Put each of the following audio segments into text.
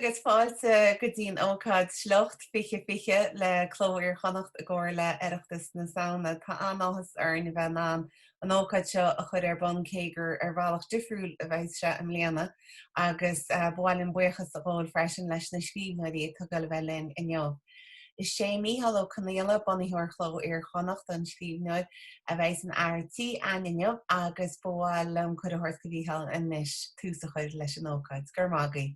agus fáilte go dtíon ócáid SLIOCHT fiche le Cló Iar-Chonnacht a gcóir le Oireachtas na Samhna tá anáthas ar na bheith an ócáid seo a chud ar bon cégur ar bhealach difriúil a bheith se am léana agus bháilinn buchas a ghil freisin leis na scríbhneoirí a tugail bheith linn inniu. Is sé Micheál Ó Conghaile boníthiúir Cló Iar-Chonnacht an scríbhneoid a bheith an airtí ainne agus bháil chud a thuirt go bhíhall inis túsa chuid leis an ócáid. Gur mágaí.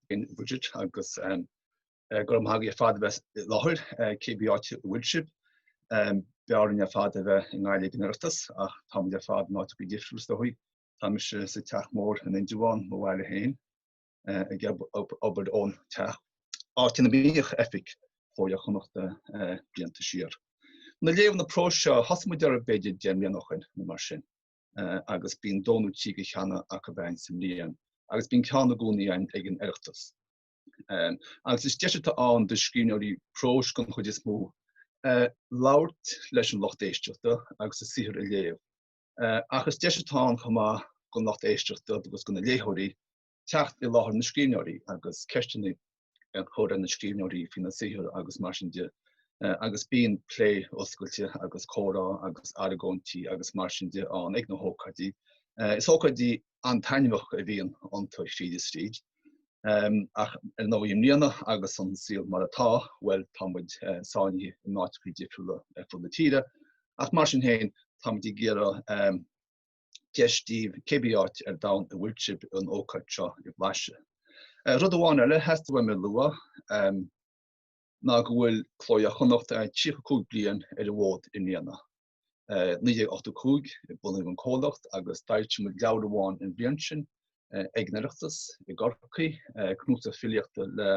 In budget agus gur mágaí fád bheith láthir cébíáte woodship beárin a fád a bheith in gáile Oireachtas ach tá de fád ná go difriúil do chuí tá sa teach mór an inúháin mo bhile héin a gceab obair ón teach áitina bíoch efic chomhachta blianta siar. Na Léamha Próis seo thosamuid ar a beidir déimlíonachchain na mar sin agus bíon dónú tí go cheanna a go bhain sa mlíon agus bíon ceanna gúnaí ag an Oireachtas. Agus is deisita an de scríbhneoirí Próis gon chuid is mó labhairt leis an locht éisteachta agus is sihir a léamh. Agus deisita an chumá gon locht éisteachta agus gona léthirí teacht i láthair na scríbhneoirí agus ceistena an chóir na scríbhneoirí fina sihir agus mar sin de agus bíon plé oscailte agus chórá agus aragóntí agus mar sin de an ag na hócadí. Is hócadí an tainimach a bhíon an tá fríd stríd. Ach ar nóim líana agus an síl mar atá, well támuid sáinní náitrí difriúla fu na tíre. Ach mar sin héin támuid géara geistíh cébíáit ar dain a woodship an ócáid seo i bhlaise. Rud amháin eile heasta bhaid me lua ná go bhfuil Cló Iar-Chonnacht 35 bliain ar a bhód in líana. 1985 i bunadh an cólacht agus dairt mu leabhar amháin in bhliain sin ag na Oireachtas i gCorcaí cnúta filiachta le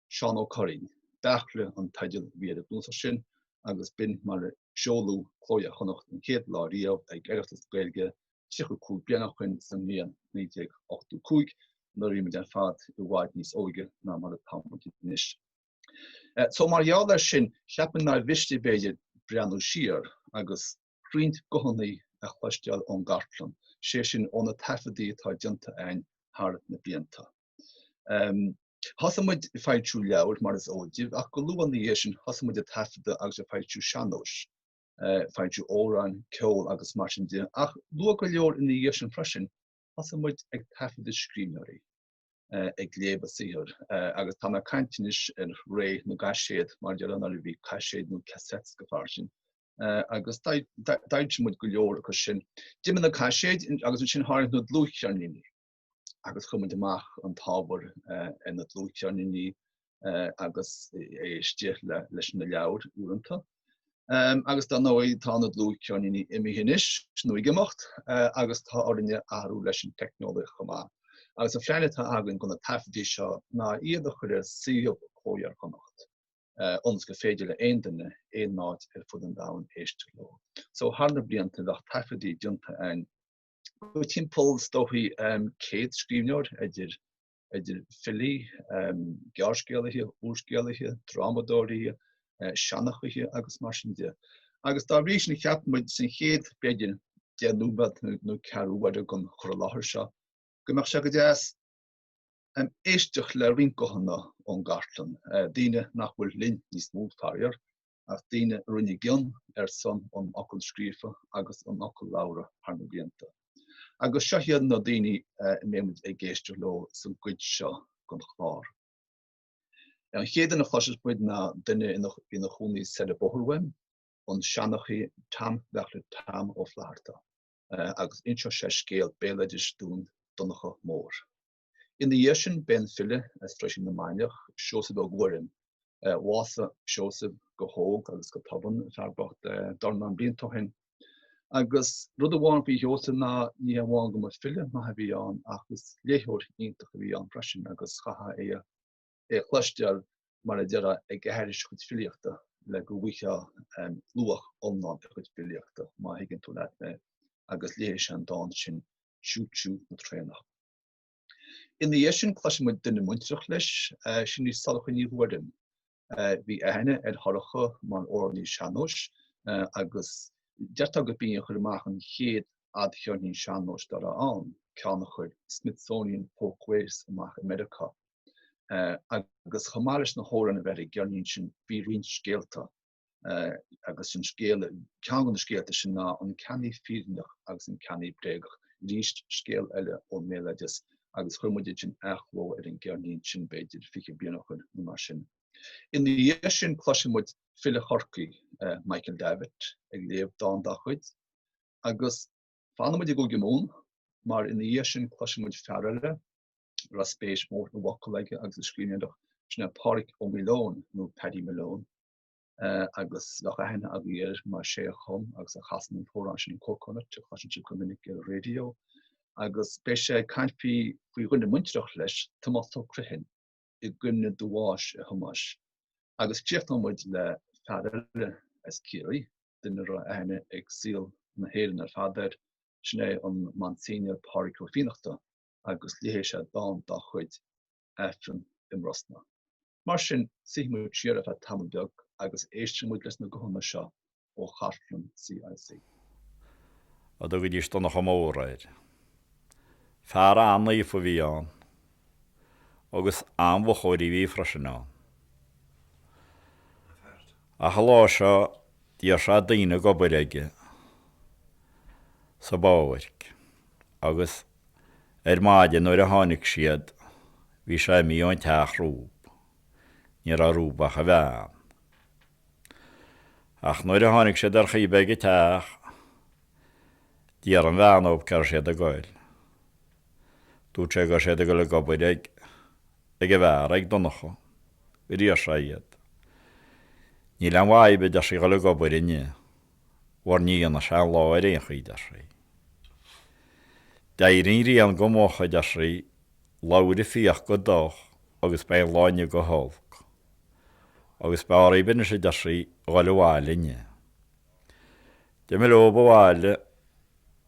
Seán Ó Corrainn. Bheairtle an taidir bhí a blúsa sin agus bin mar seolú Cló Iar-Chonnacht an chéad lá riamh ag Oireachtas Gaeilge 35 blianach chuin san líon 1985 nó riime den fad i bhhaid níos óige ná mar támuid níos. So mar jálar sin cheapan ná bhiste beidir breanú siar agus chrínt gohannaí a chluisteáil ón Gartlan, sé sin óna tafadaí atá dionta ein thar na blianta. Thosamuid fáiltiú leabhar mar is óidíobh ach go luúan na sin thosamuid a tafada agus a fáiltiú seanós, fáiltiú óráin, ceol agus mar sin de ach lua go leor in na sin freisin thosamuid ag tafada scríbhneoirí ag léamh sihir agus tá na caintinis ar ré na gaisiad mar dearan ar bhí caiisiad nó cassettes go far sin. Agus daid muid go leor agus sin. Diime na caiisiad agus sin háir nó dlúichearníní agus chumid amach an tábhar in na dlúichearníní agus éistíoch leis na leabhar uaireanta. Agus tá nóí tá na dlúichearníní imimeis nó igimeacht agus tá ordainne ahrú leis an technológií chumá. Agus a phleanne tá agann gona tafadaí seo ná iad a chuir síomh Cló Iar-Chonnacht. Ons go féidir le aon duine éon náid ar fud an domhan éiste leo. So thar blianta bheith tafadaí dionta ein. Go timppóil dóthaí céad scríbhneoir idir fillí, gearrscéalaithe, úrscéalaithe, dramadóirí, seannachaithe agus mar sin de. Agus dá bhrí sin cheapmuid sin chéad beidir déanúbad nó cearúhaidir gon chur láthair seo. Gomach se go deas éisteach le rincohanna ón Gartlan. Daoine nach bhfuil linn níos múltáir ach daoine rinne gionn ar son an ocail scríofa agus an ocail labhra thar na blianta. Agus seo hiad na daoine mémuid ag géisteach leo san cuid seo gon chlár. An chéad na chluiseaid na duine ina chúnaí Sede Bóthúin an seannachaí tam bheairtle tam ó Flatharta agus inseo sé scéal béleidir dún Donnacha mór. In the Yeshin ben fille as freshin na Maoileoin Seosamh ó Ghuairim wasa Seosamh go hóg agus go taban farbacht darnan bliantohin agus rud amháin bhí heosa na ní amháin go mar fille na ha bhí an agus léithóir ionta go bhí an freisin agus chaha é chluisteáil mar a deara ag gairis chud filiachta le go bhuiche luach omná chud filiachta má higann tú leat me agus léis an dáin sin Choo na Traenach. In the Yeshin cluisemuid duine muinteach leis sin ní salcha ní Ghuairim. Bhí Eithne ar thorcha mar orlaí seanós agus deirteach go bíonn chuir amach an chéad adchearnaí seanós dar an ceannach chuir Smithsonian Folkways amach America. agus chomáris na hóran a bheith gearnín sin bhí rion scéalta agus sin scéal ceangan na scéalta sin ná an Ceannaí Fírinneach agus an Ceannaí Bréagach ríist scéal eile ó méileadas agus chuirmuidir sin eachló ar an gearnín sin beidir fiche bíonachar na mar sin. In the Asian cloisimuid fille chorcaí Michael Davitt ag léamh dáin dá chuid agus fanmuid go gCumann mar in the Asian cloisimuid fearile ra spéis mór na wacalaige agus a scríneadach sinna Pádraig Ó Maoileoin nó Paddy Malone agus nach a henne agéir mar sé a chum agus a chasan an fórán sin cócónat te chasan si gomininic ar radio agus spéis sé caiinfí faoi ghine muinteach leis tomátó cruhin I gunne doáis a thomáis. Agus tíochtmuid le fearile as círaí duine ra aine ag síl na héireann ar fadair sinné an Monsignor Pádraig Ó Fiannachta agus léhéise dáin dá chuid Aifreann mBrosna. Mar sin simuid siar a bheith tambeag agus éistrimúid leis na gCuimhne seo ó chartlan CIC. A do go dtí Donnacha móráid. Fear Áine Uí Fhoghlú agus anmhachóirí bhí freisinán. A halá seo dí se daoine go Bréagach sa báhairc agus maide nuair a tháinig siad bhí sé míon teach rúb níor a rúbach a bhean. Ach nuair a tháinig siad ar chaoibh teach díar an bhean ób car siad a gCuil. Dúirt sé go siad a go le go Bréagach ag a bhear ag Donnacha i ríos iad. Ní le mhaibh de sí go le go Bréagach war níana se láir éon chuid a sí. Deireadh rian go mócha de sí láir fíoch go doch agus bé láine go hálc. Agus bé áibine sé de sí gáil bháiline. De mé lób bháile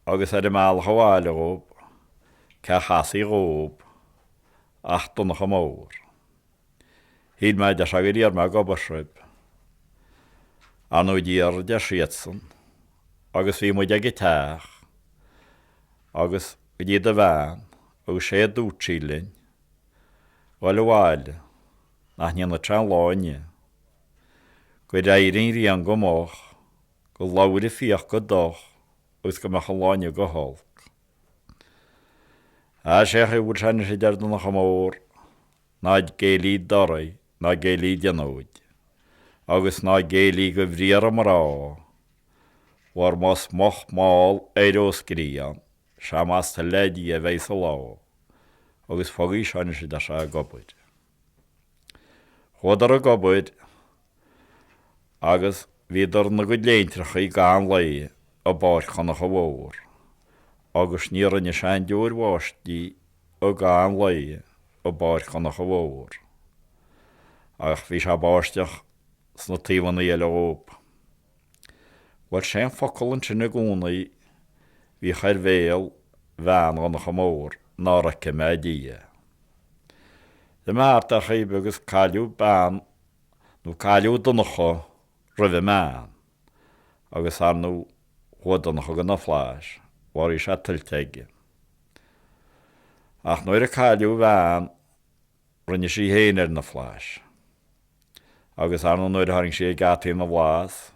agus ar máil bháile rób ce chasaí rób ach Donnacha mór. Híd me de se go díar me go barsib. Anú díar de siadsan agus bhí muid ag teach agus go dtí a bhean agus sé dúirtílinn gáil bháile nach níana trean láine. Go deireadh rian go mách go láir fíoch go doch agus go mecha láine go hálc. A sé bhúr sena sé deir Donnacha mór náid géalaí doraí ná géalaí deanóid agus ná géalaí go bhríar am rá war más moch máil éireoscrían se más tá leidí a bheith sa lá agus fogaí sena sé de se a gobaid. Chudar a gobaid agus bhíidir na go léintracha I gCumann laí a Bháis-Chonnacha mhór agus ní rinne sean dúir bháistí a gCumann laí a Bháis-Chonnacha mhór. Ach bhí se báisteach sna tíomhanna eile óp. Bhil sé focail sin na gcónaí bhí chuir bhéal bhean Donnacha mór náracha me dia. De máart a chaoibh agus cáiliú bán nó cáiliú Donnacha roimh meán agus arnú Donnacha go na phláis war I se tilteige. Ach nuair a cáiliú bhean rinne sí héanaar na phláis. Agus arnú nuair a tháinig sé gataí na bhlás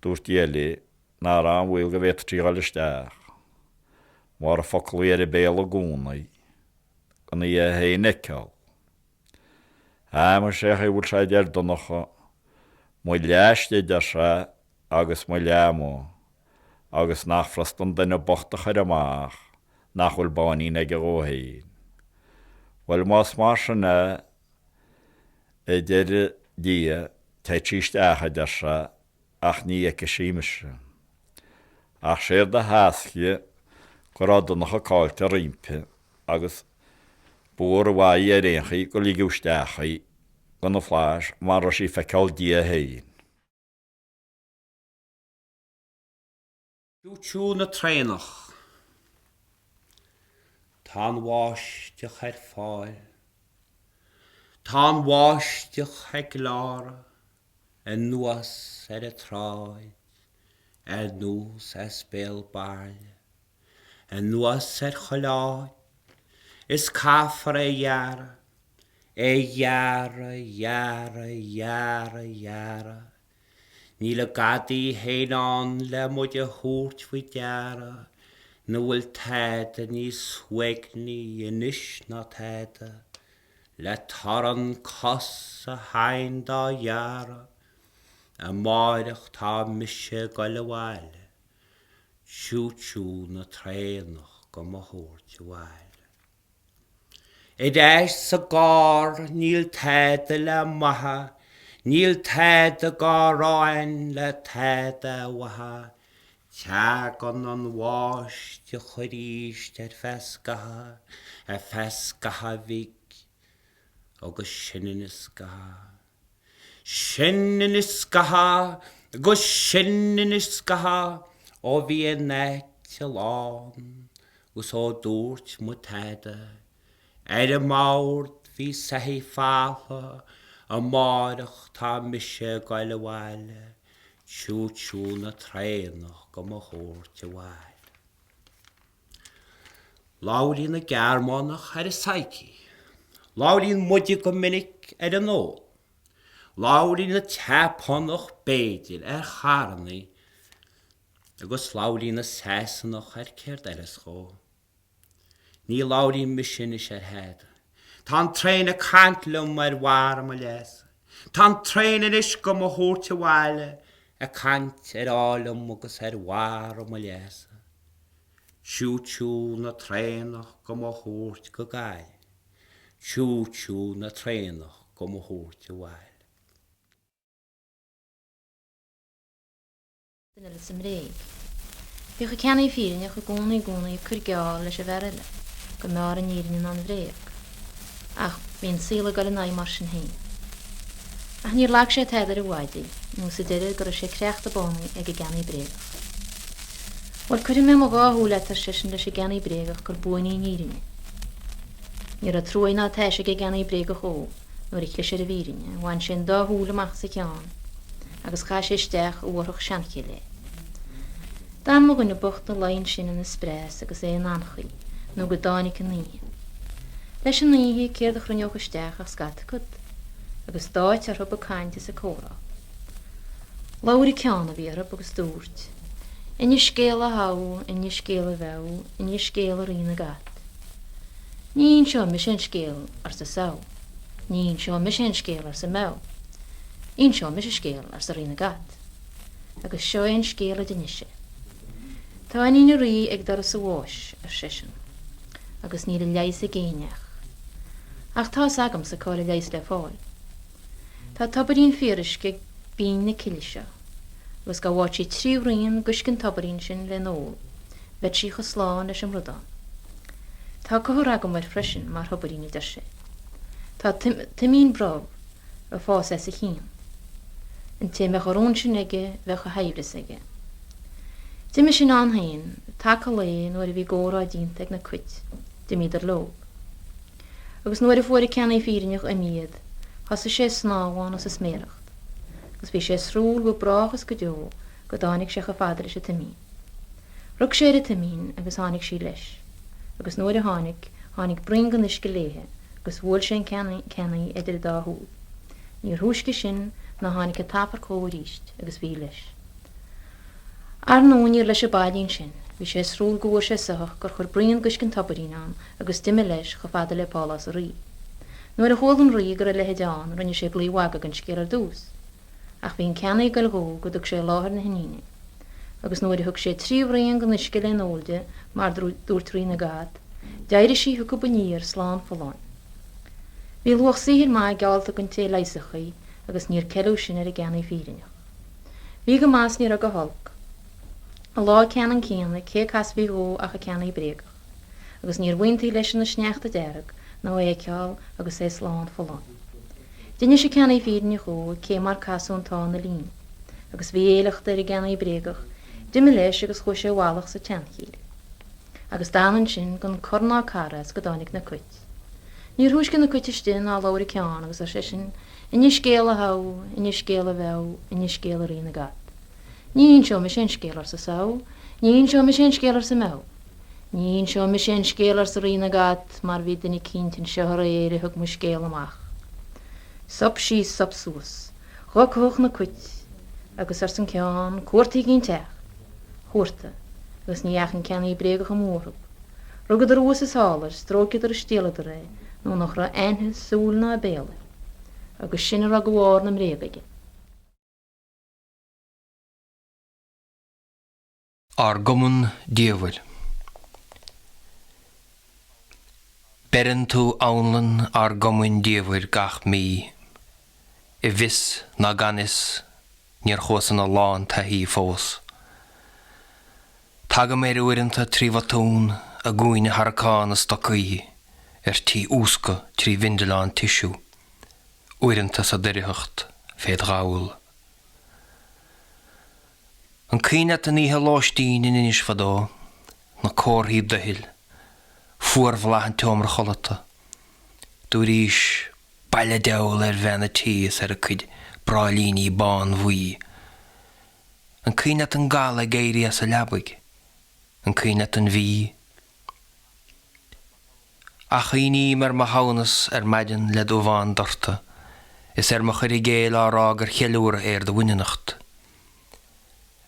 dúirt éile ná an bhfuil go bhéit trí gáil isteach. Mar a focail ar a béal a gcónaí go na hé Micheál. Mar sé bhúr sé deir Donnacha mu leiste de se agus mu leamó agus nachfrastan duine bochtach ar amach nach bhfuil baní ag róthaín. Bhfuil más mar sinna I deireadh dia tá tíist echa de se ach ní ag gCuimhne. Ach sé de háascaile go rá Donnacha cáilte roimhe agus búr a bhaí ar réonchaí go lígúisteachaí go na phláis mar sí feiceáil dia héin. Choo na Traenach. Tá bháisteach ar fáil. Tá bháisteach ag lára an nuas ar a tráid, ar nús a spéal baile, an nuas ar choláid, is cáfar a dheara, Yara, yara, yara, yara. Ní le gadaí héanán le muid a thuairt faoi deara, nó bhfuil taide ní suigní inis ná taide, le taran cos a hain dá yara, a Maoileach tá Micheál Ó Conghaile, Choo na Traenach go mo thuairt bháile. Eis sa gár níl taide le maithe, níl taide gá ráin le taide wathe, teagan an bháis de choríist fescatha, a fescatha bhíg, agus sinan is gatha. Sinan is gatha, agus sinan is gatha, ó bhí a neit a lán, gus ó dúirt mu taide, a mawrd hí sahi fáilthe, a Maoileach tá Micheál Ó Conghaile, Choo na Traenach go mo thuairt bháile. Láirín na Gearmánach ar a saici, láirín muide go minic ar an ó, láirín na teapánach béidir ar Charnaí, agus láirín na Seosamh ar Céard Eilescó. Ní láirín Micheál ar head. Tá Traenach cantlum ar Ghuairim a leas. Tá Traenach is go mo thuairt bháile, a cant ar álam agus ar Ghuairim a leas. Choo na Traenach go mo thuairt go gaile. Choo na Traenach go mo thuairt bháile. Dyna le Symreig. Bhíoch a Ceannaí Fírinneach a gcónaí curgeáil leis a Bheairtle, go mear an írin an bhréag. Ach bhíon síla go na mar sin hain. Ach níor leag sé teidir a bhaidí, nó sa deireadh gur sé creacht a bónaí ag a Ceannaí Bréagach. Bhil chuir mé mo gáthúla tar sisin leis a Ceannaí Bréagach gur buinaí nírinne. Níor a trúin ná teise a Ceannaí Bréagach ó, nuair icle sé a bhírinne, bhain sin dá thúla amach sa ceann, agus chá sé isteach uorthach seanchaí le. Dá mo gine bocht na lainn sin in na sprés agus é an anchaí, nó go dánig an ní. Leis an níhí céir a chruneoch isteach ach scata cud, agus dáit ar thub a cainte sa córa. Láirí ceanna bhí arab agus dúirt, inni scéal a haú, inni scéal a bheú, inni scéal a rína gat. Níon seo mis sin scéal ar sa sao, níon seo mis sin scéal ar sa mew, íon seo mis scéal ar sa rína gat, agus seo ein scéal a dinise. Tá aine rí ag dar sa bháis ar sisin, agus ní a leis a géineach. Ach tá agam sa cáil a leis le fáil. Tá tabarín fíris go bín na ciilise, agus go bháid sé trí rion guscin tabarín sin le nóil, bheit sí go sláán leis an rudán. Tá cothir agam mar freisin mar thobarín idir sé. Tá timín brab a fás sa chin. An téime chorón sin aige bheith a haimhris aige. Dime sin anhain, take léon nuair a bhí góra dínta ag na cuit, dim idir lóg. Agus nuair a fuair a Ceannaí Fírinneach a míad, has sé snáháin as a sméireacht, agus bhí sé srúil go bráchas go deo go dánig sé go fadar is a timín. Rug sé a timín agus tháinig sí leis, agus nuair a tháinig bringan is go léthe, agus bhfuil sé an Ceannaí idir dá thúil. Níor thuaisce sin na tháinig a tapar cóiríist agus bhí leis. Ar nóíor leis a bailín sin, bhí sé srúil gohfuir sé suach gur chur brion guscin tabarín an agus duime leis go fada le pálas a rí. Nuair a hólan rí gur a lehéideán rinne sé blíomhaga an scéal ar dús. Ach bhíon Ceannaí go lethó go dug sé láthar na hníine. Agus nuair a thug sé tríomhraon gan isce le nóilde mar dúir trí na gad, deireadh sí thu go buníir sláán foláin. Bhí luach sihir mai gealta gon té leisachaí agus níor ceú sin ar a Ceannaí Fírinneach. Bhí go más níor a go holc. A lá cean céanna cé cas bhí ó ach a Ceannaí Bréagach, agus níor bhaintí leis na sneachta Deireadh nó éceáil agus é sláán foláin. Duine sé Ceannaí Fírinneach ó cé mar casún tá na lín, agus bhí éilecht ar a Ceannaí Bréagach, duime leis agus chu sé bhálach sa teanchaíle. Agus dánan sin gon corná caras go dánig na cuit. Níor thuaisce na cuitiste ná láir ceán agus a sé sin inni scéal a haú, inni scéal a bheú, inni scéal a rína gat. Níon seo mis sin scéal ar sa sao, níon seo mis sin scéal ar sa mew. Níon seo mis sin scéal ar sa rína gat mar bhí duine cintin seothar éire thug mu scéal amach. Sop sí sop suas, roch na cuit, agus san ceán cuairtaí gin teach, chuirta, agus ní eachan Ceannaí Bréagach am mórthab. Rugad ar ús is hálar, stróciad ar stíalad ar é, nó nach ra aithne súl na béla, agus sin ar a gháir na mréagaige. Ar gCumann díomhair. Beran tú awnlan ar gCumann díomhair gach mí, I vis na ganis níor chósan a lán taí fós. Taga mér uirinta trífatún a gCuimhne harcán a stocaí tí úsca trí vindeláin tisú, uirinta sa Deireacht féad gáil. An cíine a níthe láistín in inis fadó, na cóirhíb dahil, fuair bhlahan teomar cholata, dúrís baile deil bheanna tíos ar a cuid brálíní bán bhuí. An cíine an gála géirí as a leabaig, an cíine an bhí. Ach íní mar ma hánas ar maidin le dómháin dorta, is ar ma chuir géil árá ar chealúra do Fírinneach.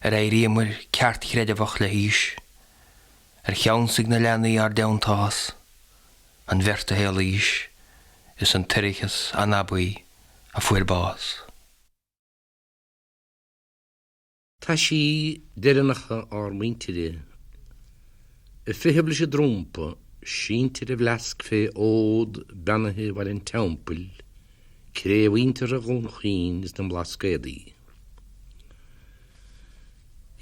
Ar réimir ceart chreideabhach le hís, ar cheansaigh na leanaí ar deiantás, an bheirte héal ís, is an tirichas an abaí a fuair Bháis. Tá sí Deireanacha ar muinteide. I fihebla sé drompa, sínteide bhleasc fé ód benathe bhar in teampel, créhhaintear a gcónchaín is den blascéadaí.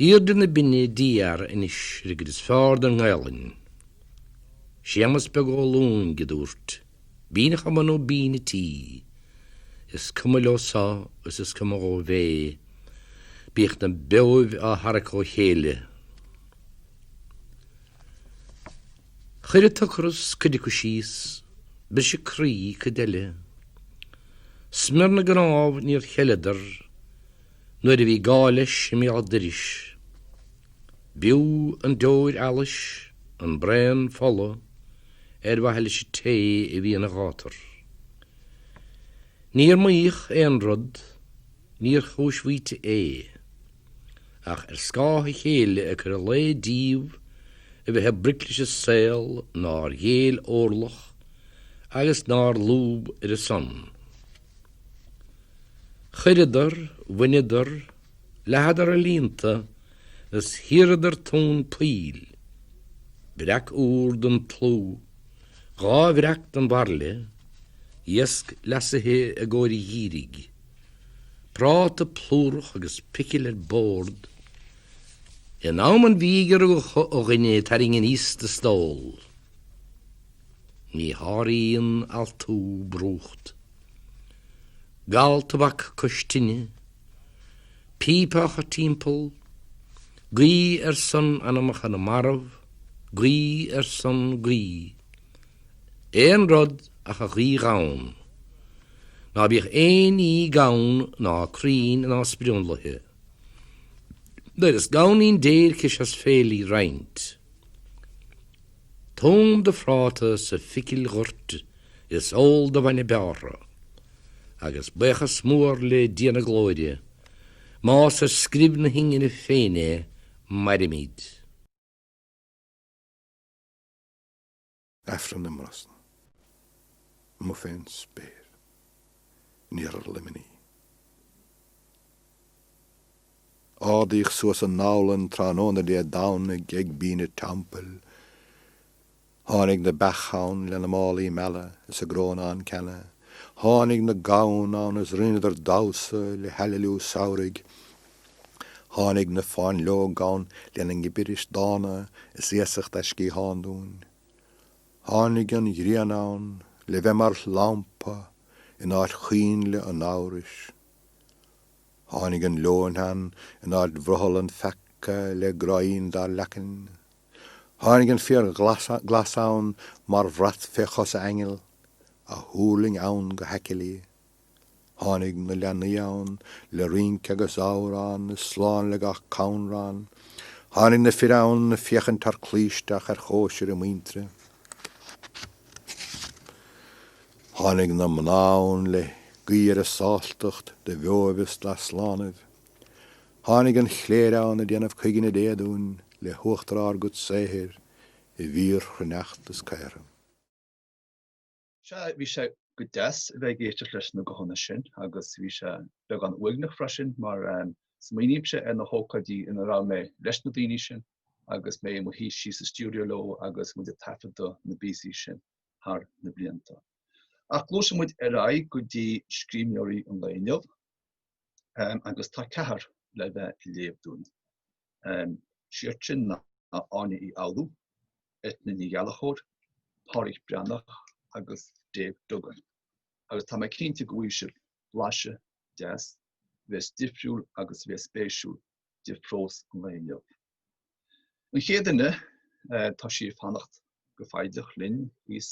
Iad na binne Davitt Ár inis rigid is fearr an Ghuairim. Seamas begálún gedúirt, bínach am nó bíne tí, is Micheál Ó is Micheál Ó bhé, bích na beamh a Pádraig Ó Chéile. Chuir tuchras cuidiú síos, be sé crí cadeile. Smyrna gráb níor cheladar, nuair a bhí gáis I mí diris. Biú an dóir ealis, an brean folla, bhaile sé té I bhí an a gátar. Níor maíoch an rud, níor chúismhaoite ach scátha chéile a chur a le díomh a bheit briclis saoil ná ghéal órlach agus ná lúb ar a son. Chuiridar, winidar, lehadar a línta, is hiradar tún píl, bhreac úr don tlú, gá bhreac don barle, iasc lasathe a góirí dhírig, práta plúrach agus picil ar bord, in áman vígar ó gine taringen ísta stól, ní háíon altú brúcht, gal tabak costine, pípach a timpel, grí son anamach an marv, grí son grí. Ein rod ach a grí gaun. Na bích í gaun na crín na spirionlathe. There is gaunín déir kis as féli reint. Tóm de fráta sa ficil gort is ól de vanne beara. Agus bechas smór le diana glóide, más skribna hingin I féine, mairimid. Aifreann mBrosna, mo féin spéir, níor limini. Ádaíoch suas an nálan tránóna dé dána geag bíne tampel, hánig na bechán le na málaí mela is a grónán cena, hánig na gaun an is rinadar dása le heililú saurig, hánig na fáin leo gaun le na gibiris dána is éasacht cí hándún, hánig an dhrianán le bhemar lampa in áit chuin le an áris, hánig an loanhan in áit bhrohol an fecca le grain dar lecin, hánig an fear glasán mar bhrat fechos engel, a húling aun go hecilí, hánig na leanaí aun le rink agus árán na sláán le gach caunrán, hánig na firán na fiechan tar clíisteach ar chóisir a muintre, hánig na mnán le Scuir a sáilteacht de bheoibhis le slánamh. Tháinig an chléirán a déanamh chuigin na déadún le huachtarár go saothir I bhír chruneachtas cairim. Bhí sé go deas bheith géiste leis na go honna sin, agus bhí sé beag an uignach freisin, mar smaoiníonn sé na hócadí ina rá mé leis na daoine sin, agus mé mo hí sí sa stúdio leo agus mu tafada na bísaí sin thar na blianta. Ach glóise muid aráig go dtí scríbneoirí an léinneamh, agus tá cethar le bheith I léamh dún. Siart sin na Áine Uí Fhoghlú, Eithne Ní Ghallchobhair, Pádraig Bréagach agus Dave Duggan. Agus tá mé cinnte go bhfuil sibh blaise deas, bheith difriúil agus bheith spéisiúil difrós an léinneamh. An chéadanna tá sí fannacht go faideach linn hís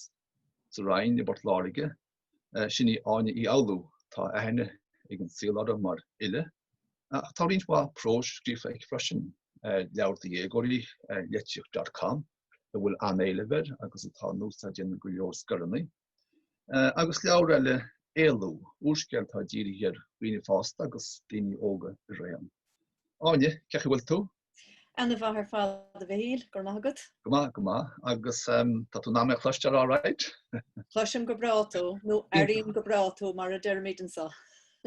sa rainn I bort láirige, sin I Áine Uí Fhoghlú tá Eithne ag an síolada mar ile. Tá Léamha Próis scríofa ag freisin leabhar dhéagóirí SLIOCHT.com a bhfuil anéilehar agus atá núsa déanana go leor scorannaí. Agus leabhar eile éalú, úsceil tá díri ar riine fásta agus daoine óga I réan. Áine, ceach bhfuil tú? Anna bhar fád a bhíl, gur nágad? Guma, agus tá tú námé chluistear áráid? Chluisim go brátó, nó airíonn go brátó mar a deirmid an sa.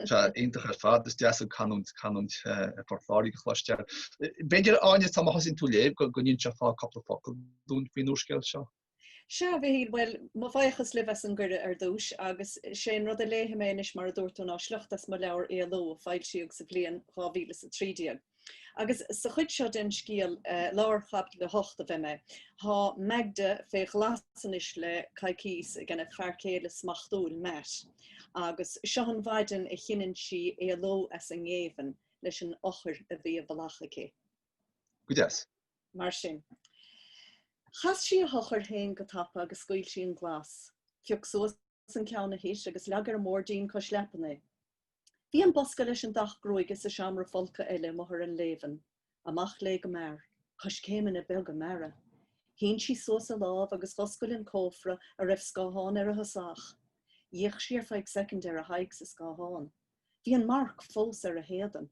Tá intach ar fad, is deas canúnt portláirí chluistear. Beidir Áine tá hasín tú léamh go níonn se fá capla focail dún faoin úsceil seo? Se bhíl, well, má bhaithas libhas an gcuide ar dúis, agus sé rud a léthaméis mar a dúirtú ná SLIOCHT mar leabhar éaló fáilte sa bbliain 2013. Agus sa chuid seo den scíal láirchapt le hocht a bheith há meagde fé ghlasanis le caicís gan a charcéile smachtúil meis. Agus seo an bhaiden I chinninn si éaló as an ngéhan leis an ochar a bhí a bhalachaché. Go deas. Mar sin. Chas si a hochar hain go tapa agus scoil si an glas. Fiog suas an ceanna hís agus leagar mór dín cos lepanna. Bhí an bosca leis an dach groig is a seamra folca eile mohar an lévan, amach le go mer, cos céimeann a beg go mera. Hín si suas a láb agus foscail an cófra a raibh scáháin ar a hasach. Dhéach si ar feig second ar a haig sa scáháin. Bhí an marc fós ar a héadan.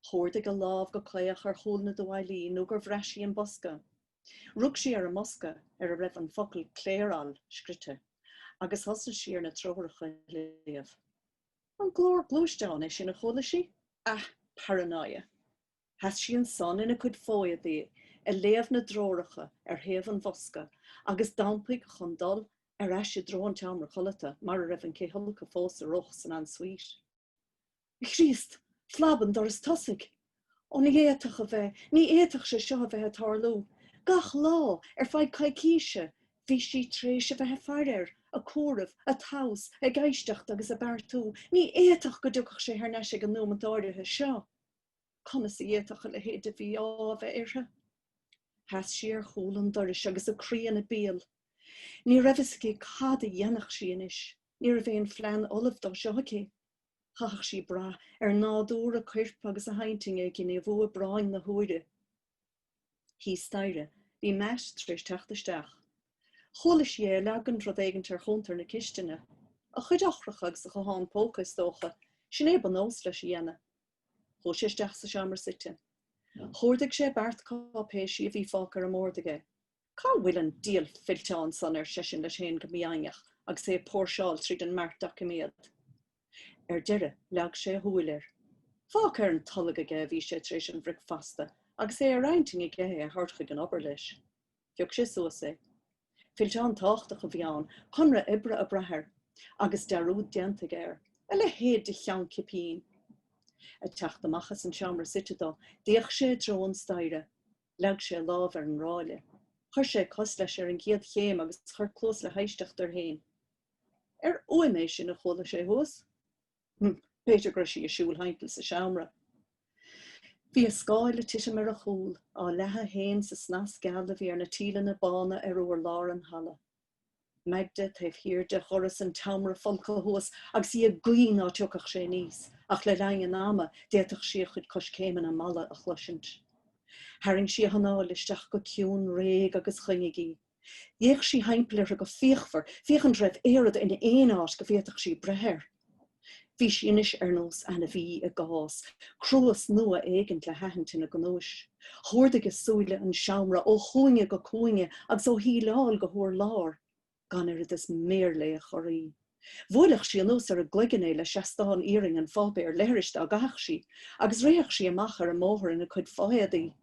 Chóirde go láb go cléach ar chólna do bhailí nó gur bhreisi an bosca. Rug si ar a mosca ar a raibh an focail cléirál scrite, agus thosail si ar na tróthracha léamh. An glór glúisteán sin a chola si? Paranoia. Has si an son ina chud fóia dí a léamh na dróracha ar thaobh an bhosca, agus dampaigh chundal ar eisi drón teamra cholata mar a raibh an cétholacha fós a roch san an suite. Christ, flaban doras tosaigh. Ó ní éitach a bheith, ní éitach sé seo a bheith tarlú. Gach lá ar feid caicíise, bhí si tréis a bheith fearir, a córamh, a taus, a gaiisteacht agus a beartú. Ní éitach go dúchach sé ar neise an nómantáirithe seo. Conas éitach le héad a bhí á bheith irthe. Has si ar chólan doris agus a crían a bíal. Ní raibhis cad a dhéanach si inis, ní a bhéon phlean olaf dá seochaí. Chach si bra ar nádúr a chuirp agus a haintinge gin é bhua brain na huaide. Hí staire, bhí meis tréis teachtaisteach. Chola si é legan rud éigeant ar chuntar na kisteanna. A chud achrachagus a chaháin pócas dócha, sin é banós leis dhéana. Chó sé isteach sa seamar site. Chóirdigh sé bart cápéisi a bhí fácar a mórdaige. Cá bhfuil an díal filteán san ar sesin leis héin go miaineach agus é póirseáil tríd an martach imiad. Ar deire leag sé thuilir. Fácar an talaga ge bhí sé tréis an bhric fasta, agus é a reinting I ggéthe a hartchaig an obair leis. Fiog sé suas é. Filteán táchtach a bhíán, chunra ibre a brethir, agus dearúd déanta géir, a le héad de cheann cipín. A teacht amachchas an seamra sitedá, díoch sé drón staire, leag sé láb ar an ráile. Chur sé cos leis ar an gcéad chéim agus chur clós le haisteach ar hain. Ar uiméis sin a chola sé thuas? Péidir gur sí a siúil haintil sa seamra. Bhí a scáil a tiise mar a chúl, á lethe héin sa snas geala bhí ar na tíle na bána ar uair lár an hala. Meagde taobh hir de choras an tamra folca thuas agus í a gcuin á teochach sé níos, ach le lein an ama déitach si a chud cos céimeann a mala a chluisint. Haring si a hanáil isteach go ciún réig agus chuinigí. Dhéach si heimplir a go fíochfar, fíoch an raibh éad ina éon ás go bhéadach si brethir. Bhí sinis nos ana bhí a gás, cruas nua éigent le hahantin a gnúis. Chordaige súile an seamra ó chuinge go cuinge agus ó hí leáil go thuair lár, gan is méle a chorí. Bhuailech si an nos ar a gluigené le seastáin íring an fábéir leirist a gach si, agus réach si amach ar a móthir in a chud fáiadaí,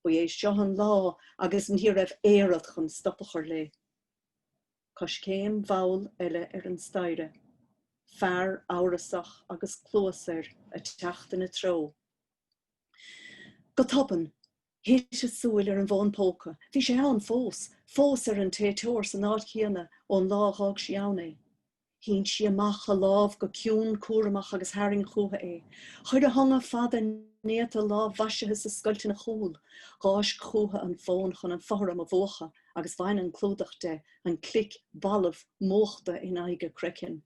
bu é seohan lá agus an hir raibh éad chun stoppachar le. Cos céim bhail eile ar an staire. Fear áirasach agus clóasar a teachta na tro. Go topan, héise súil ar an bhán póca, bhí sé an fós ar an tétóir san ád chéanna ón láthag siána. Hín si amach a láh go ciún cuaramach agus haring chuha é. Chuir a hanga fada néta lá bhaisithe sa scoilte na chúl, gáis chuha an fón chun an forum a bhuacha agus bhain an clúdachte an clic balah móchta in aige crecin.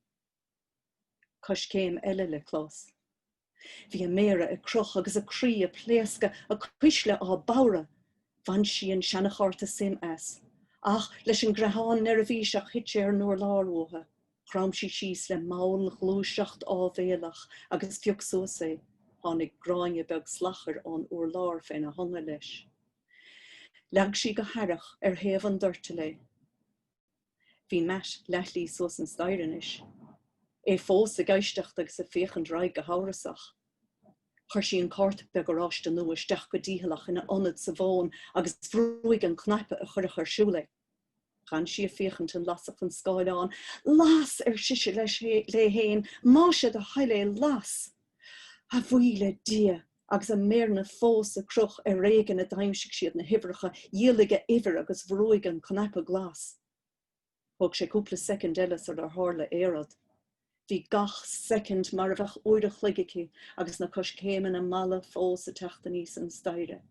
Cos céim eile le clós. Bhí a méra a cruch agus a crí a pléasca a cuisle á bára, van si an seannachárta sim as. Ach, leis an graháin nar a bhí seach hitse ar nóir lárótha. Chram si síos le maul glúiseacht ábhéalach agus fiog sósa, tháinig gráinge beg slachar ón uair lár féin a hanga leis. Leag si go harach ar héamh an dorta le. Bhí meis leithlí sós an stairenis. É fós a gaiisteach agus a féchan draig go hárasach. Chuir si an cart be go ráiste nua isteach go díhalach ina onad sa bhón agus bhrúig an knaipe a chuirich ar siúla. Gan si a féchant an lasach an scáileán, las ar siise le héin, má siad a haile las. A bhuile dia, agus a mérna fós a cruch ar réigen a daimsig siad na hibrecha, díalige iver agus bhrúig an knaipe glas. Thug sé cúpla second eiles ar hála éad. Bhí gach second mar a bheith uair a chluigici agus na cos céimen a mala fós a teachta níos an staire.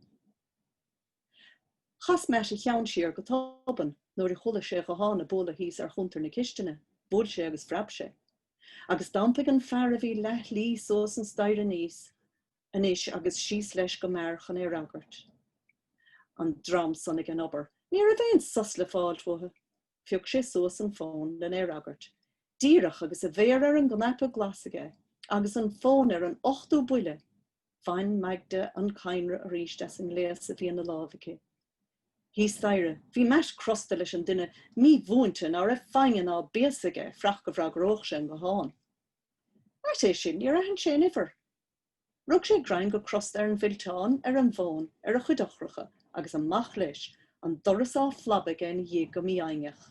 Chas meis a cheann siar go toban, nuair i chola sé go hána bóla híos ar chuntar na kisteine, bóil sé agus frab sé. Agus dampig an fear a bhí leth lí sós an staire níos, anis agus síos leis go meir chan é ragart. An dram sonnig an obair, níor a bhéon sus le fáiltmhutha, fiog sé sós an fón le é ragart. Díreach agus a bhéir ar an gnápa glasaige, agus an fón ar an 8ú buile, fain meagde an cainre a ríist as an léas a bhí an na lábhaige. Hí staire, bhí meis crosta leis an duine mí bhúntain ar a fáin á béasaige frach go bhrag róch sin go háin. Ar sé sin níor ahan sé ifer. Rug sé grain go crosta ar an bhilteáin ar an bhón ar a chuideachracha agus an mach leis an doras á flabbaige an dhé go mí aineach.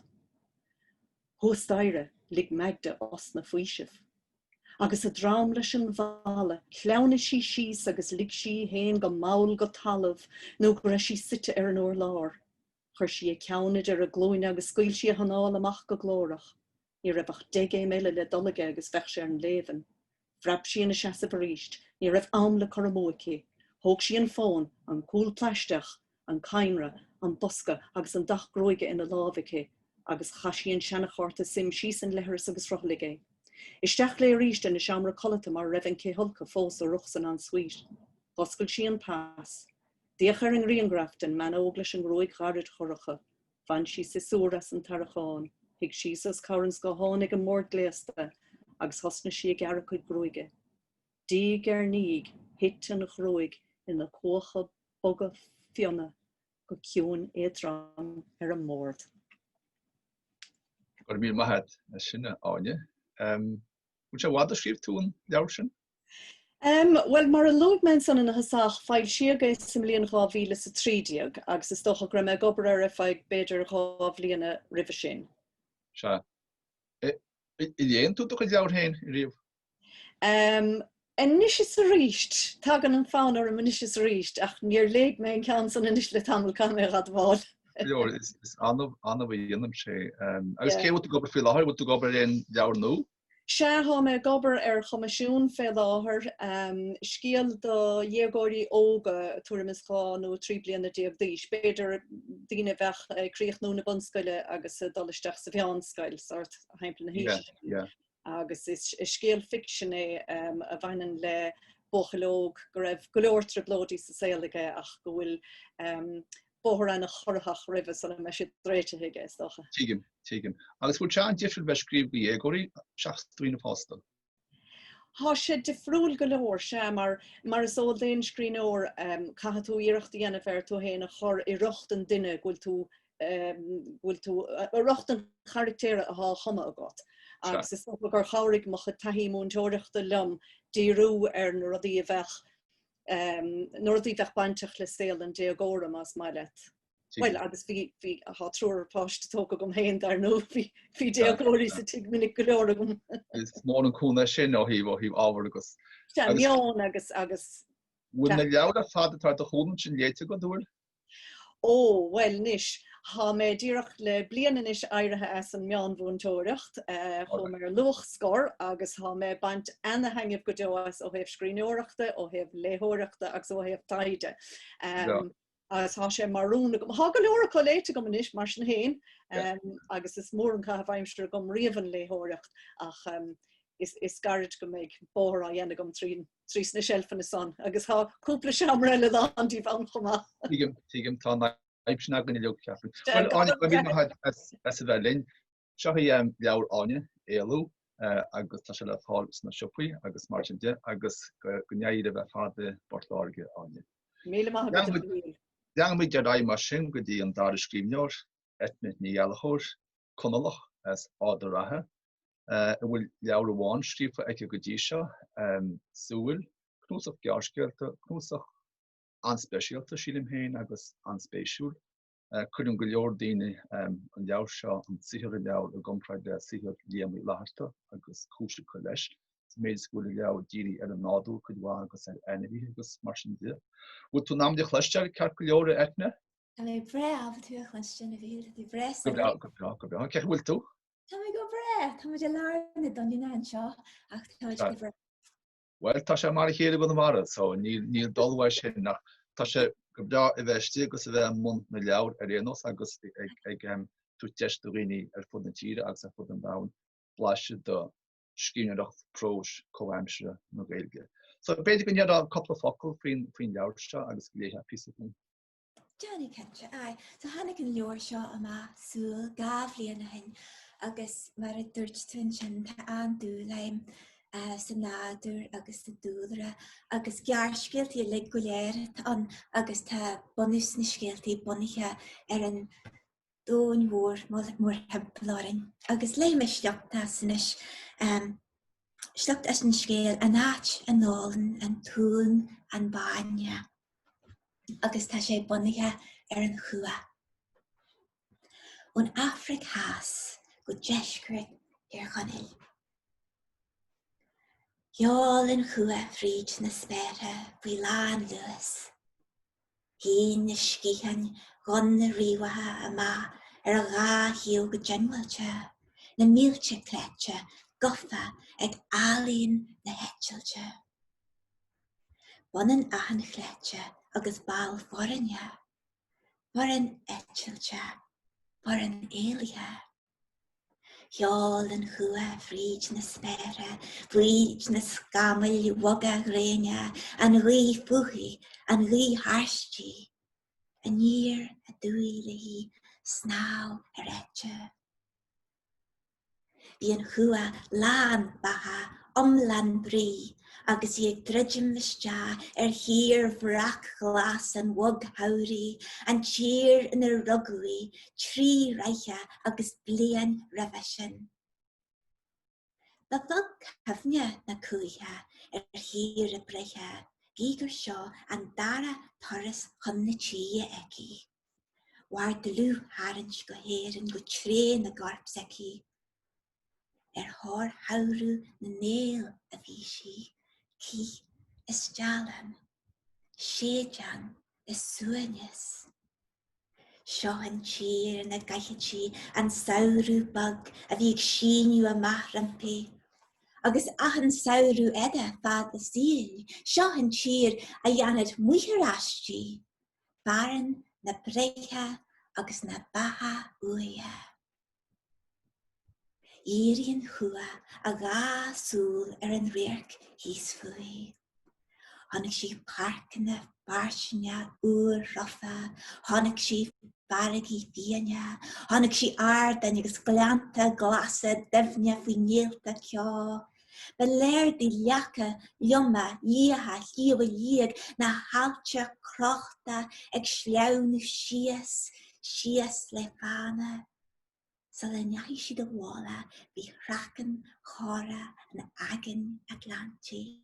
Thó staire lig meagde os na fuisih. Agus a drám leis an bhála, chleanna sí síos agus lig sí héin go maul go talamh, nó go raibh sí site ar an uair lár. Chuir sí a ceannaid ar a glóine agus scaoil sí a hanáil amach go glórach. Ní raibh 10 mille le dolaige agus bheith sé an lévan. Bhrab sí na seasa baríist, ní raibh am le choramóici. Thóg sí an fón, an cúl pleisteach, an cainre, an bosca agus an dach gróige ina lábhaige, agus chaisí an seannachárta sim síos an leithris agus rothligé. Isteach le ríist in na seamra colata mar raibh cé hulca fós a ruchsan an suite. Boscail sí an pás. Díoch ar an riangraftain man óg leis an roig charid choracha. Fan sí sa súras an tarachán. Hiag sí as carans go hánig an mór gléasta, agus hosna sí ag ara chuid gróige. Díg ar níg, hit an chróig in na cócha boga fionna go ciún éadrán ar an mórd. Gur mí maithad sinna Áine. Moet je wat schreef toen, Jouwsen? Wel, mar a lood mensen in gesag feil siege simlíon gávíle sa trídiag, agus is toch a grimme gobar ar a feig beidir gávíle rive sin. Sja. Iedereen doet toch het jouw heen, Rief? En nis is a richt, tagan an faun ar a nis is a richt, ach níor leid me an cansan in is le tamil can er ad bháil. Ja, is anna vi gjennom sé. Agus ké wat du gobar fé láhar, wat du gobar in jouw nu? Se ha me gobar ar chomasisiún fé láhar, scíal do dhéagóirí óga tuamas chá nó trí bliana déag díis, beidir díine bheith críoch nó na bunscoile agus dolisteach sa bheánscoil, sort heimpla na hís. Agus is scéal fiction é a bhainean le bochalóg go raibh go leortra blódí sa saoige ach go bhfuil bóthar an a chorthach ribh san me si dréite hiige is docha. Tígim. Agus bhfuil tean difriúil bheith scríb bí éagóirí seach trína fástal. Tá sé difriúil go leor sé mar is ó déon scríóir caithe tú iireachta dhéanamh tú héna chur i rocht an duine bhfuil tú rocht an charactéire aá chuma agat. Agus is gur chairigh mo taí múntóireachta lom díú ar na rudí a bheith baintach le saoil an déagóra más maiile. Well, agus bhí há trúr páist tóca gom héin dar nó bhí déagóirí sa tí minic go leor agam. Is mór an cúna sin ó híh ábhar agus. Meán agus. Bhfuil na leabhar a fada tá a chuúm sin léite go dúir? Ó, well, níis. Tá mé díreach le blianana is áirithe as an meán bhúntóireacht chum ar luch scór agus tá mé baint ana hangibh go deas ó hebh scríneoireachta ó hebh léthireachta agus ó hebh taide. Agus tá sé marúna go há go leor choléite go inis mar sin héin agus is mór an caithh aimstir gom riamhan léthireacht ach is garid go méid bór a dhéana gom trí na shelfan na son agus tá cúpla seamra le antí bhan chumá. Tígam tá Aibsna gan leog ceafn. Well, Áine, go bhí had as a bheith linn, seo leabhar Áine éalú agus tá se le fáil na siopaí agus mar sin de agus go nead a bheith fada bortláirge Áine. Míle maith go bhfuil. Deangaid de raibh mar sin go dtí an dar scríbneoir, Eithne Ní Ghallchobhair, Conalach as áda rathe. Bhfuil leabhar amháin scríofa ag go dtí seo, súil, cnúsach gearrscéalta, cnúsach anspéisialta sílim héin agus anspéisiúil. Cuireann go leor daoine an leabhar seo an sihir a leabhar a gcomparáid le sihir Léamha Fhoghlú agus chúise go leis. Méid scoil leabhar dírí ar an nádú go bhá agus ar Áine Uí agus mar sin de. Bhfuil tú nám de chluistear ceart go leor a Eithne? Tá bre ábhar tú a chluiste na bhír dí bre. Go bra. Ceir bhfuil tú? Tá go bre, Tá de lena donine an seo ach tá bre. Well, tá sé mar chéad go mar, so níl dulhhaid sin nach tá sé go bra I bheitiste agus a bheith mund na leabhar ar réanos agus ag tú teist do riine ar fud na tíre agus ar fud an bhain blaise do scríneoireacht Próis comhaimsire nó Gaeilge. So beidir go nead a couple of focail faoin leabhar seo agus go léthe píosa. Johnny Kente, ai. Tá hanig an leor seo ama súil gábhlíonna hain agus mar a dúirt tún sin tá an dúlaim sa nádur agus sa dúdra agus gearrscéaltaí le go léir an agus tá bonus na scéaltaí bonithe ar an dóin mhór mór hemplárin. Agus léime steachta sanis steacht as an scéal an áit an nálan an tún an baine. Agus tá sé bonithe ar an chua. Ón Afric háas go deiscrit ar-Chonhaile. Heol an chua fríd na spéire bhí lán luas. Hín na scíchan gon na ríomhathe ama ar a gá hiú go genmailte, na mílte cléite gofa ag álíonn na heitilte. Bonan ahan chléite agus báil foranne, foran eitilte, foran éalathe. Heol an chua fríd na spéire, fríd na scamail waga réine, an rí fuchi, an rí harstí, a níor a dúi le hí snáw ar eite. Bhí an chua lán batha omlan brí, agus ag dreidim miste ar hir bhrach glas an wog haurí, an tír in a ruglaí, trí reiche agus blian ravisin. Ba bhog cefne na cuaithe ar hir a breiche, gígur seo an dara thoras chun na tí eici. War dlú harins go héireann go tré na garps eici. Ar thór haurú na néal a bhí sí, Ki is jalan, séjan is suanis. Seo an tír na gaichatí an saoirú bag a bhí ag síniú a mahrampi. Agus an saoirú eide fad a síl, seo an tír a dhéanad muitharastí, baran na breiche agus na batha uaithe. Íríonn chua a gá súil ar an réirc híos fuaí. Tháinig sí parcanna barsinne uair rofa, tháinig sí Pádraig Ó Fiannachta, tháinig sí ard agus gleanta glasa defne faoi níalta ceá, Ba léir di leacha, liomma, líocha, líomha líag na hailte crochta ag sleanú sias le fána. Sa le neathí siad a bhála bhí hreacan chóra an agan Atlanti.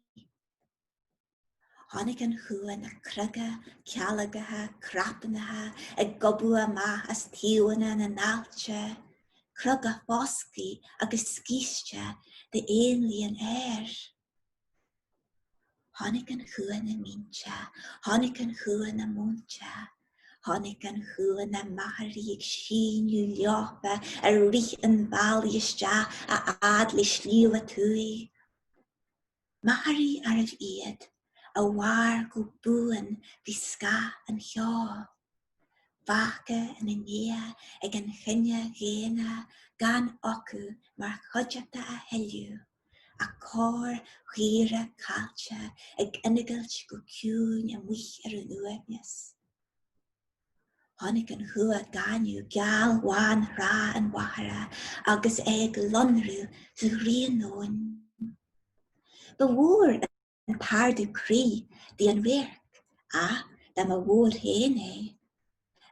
Tháinig an chua na cruga, cealagatha, crapanatha ag gobú amach as tíoana na náilte, cruga foscaí agus scíiste de éonlaíon air. Tháinig an chua na mínte, tháinig an chua na múnte, tháinig an chua na maithrí ag síniú leopa ar rith an bhailíiste a adla slíomha túi. Maithrí ar a iad, a bhhair go buan bhí sca an cheá. Bhacha in a nea ag an chinne géana gan ocu mar chuideachta a heiliú, a cór chuire cáilte ag inigailt go ciún a muich ar an uaimneas. Tháinig an chua ganiu geal bháin rá an wahara agus ag lonrú sa rianóin. Ba bhúr an párdú crí di an réirc, da ma bhúr héine.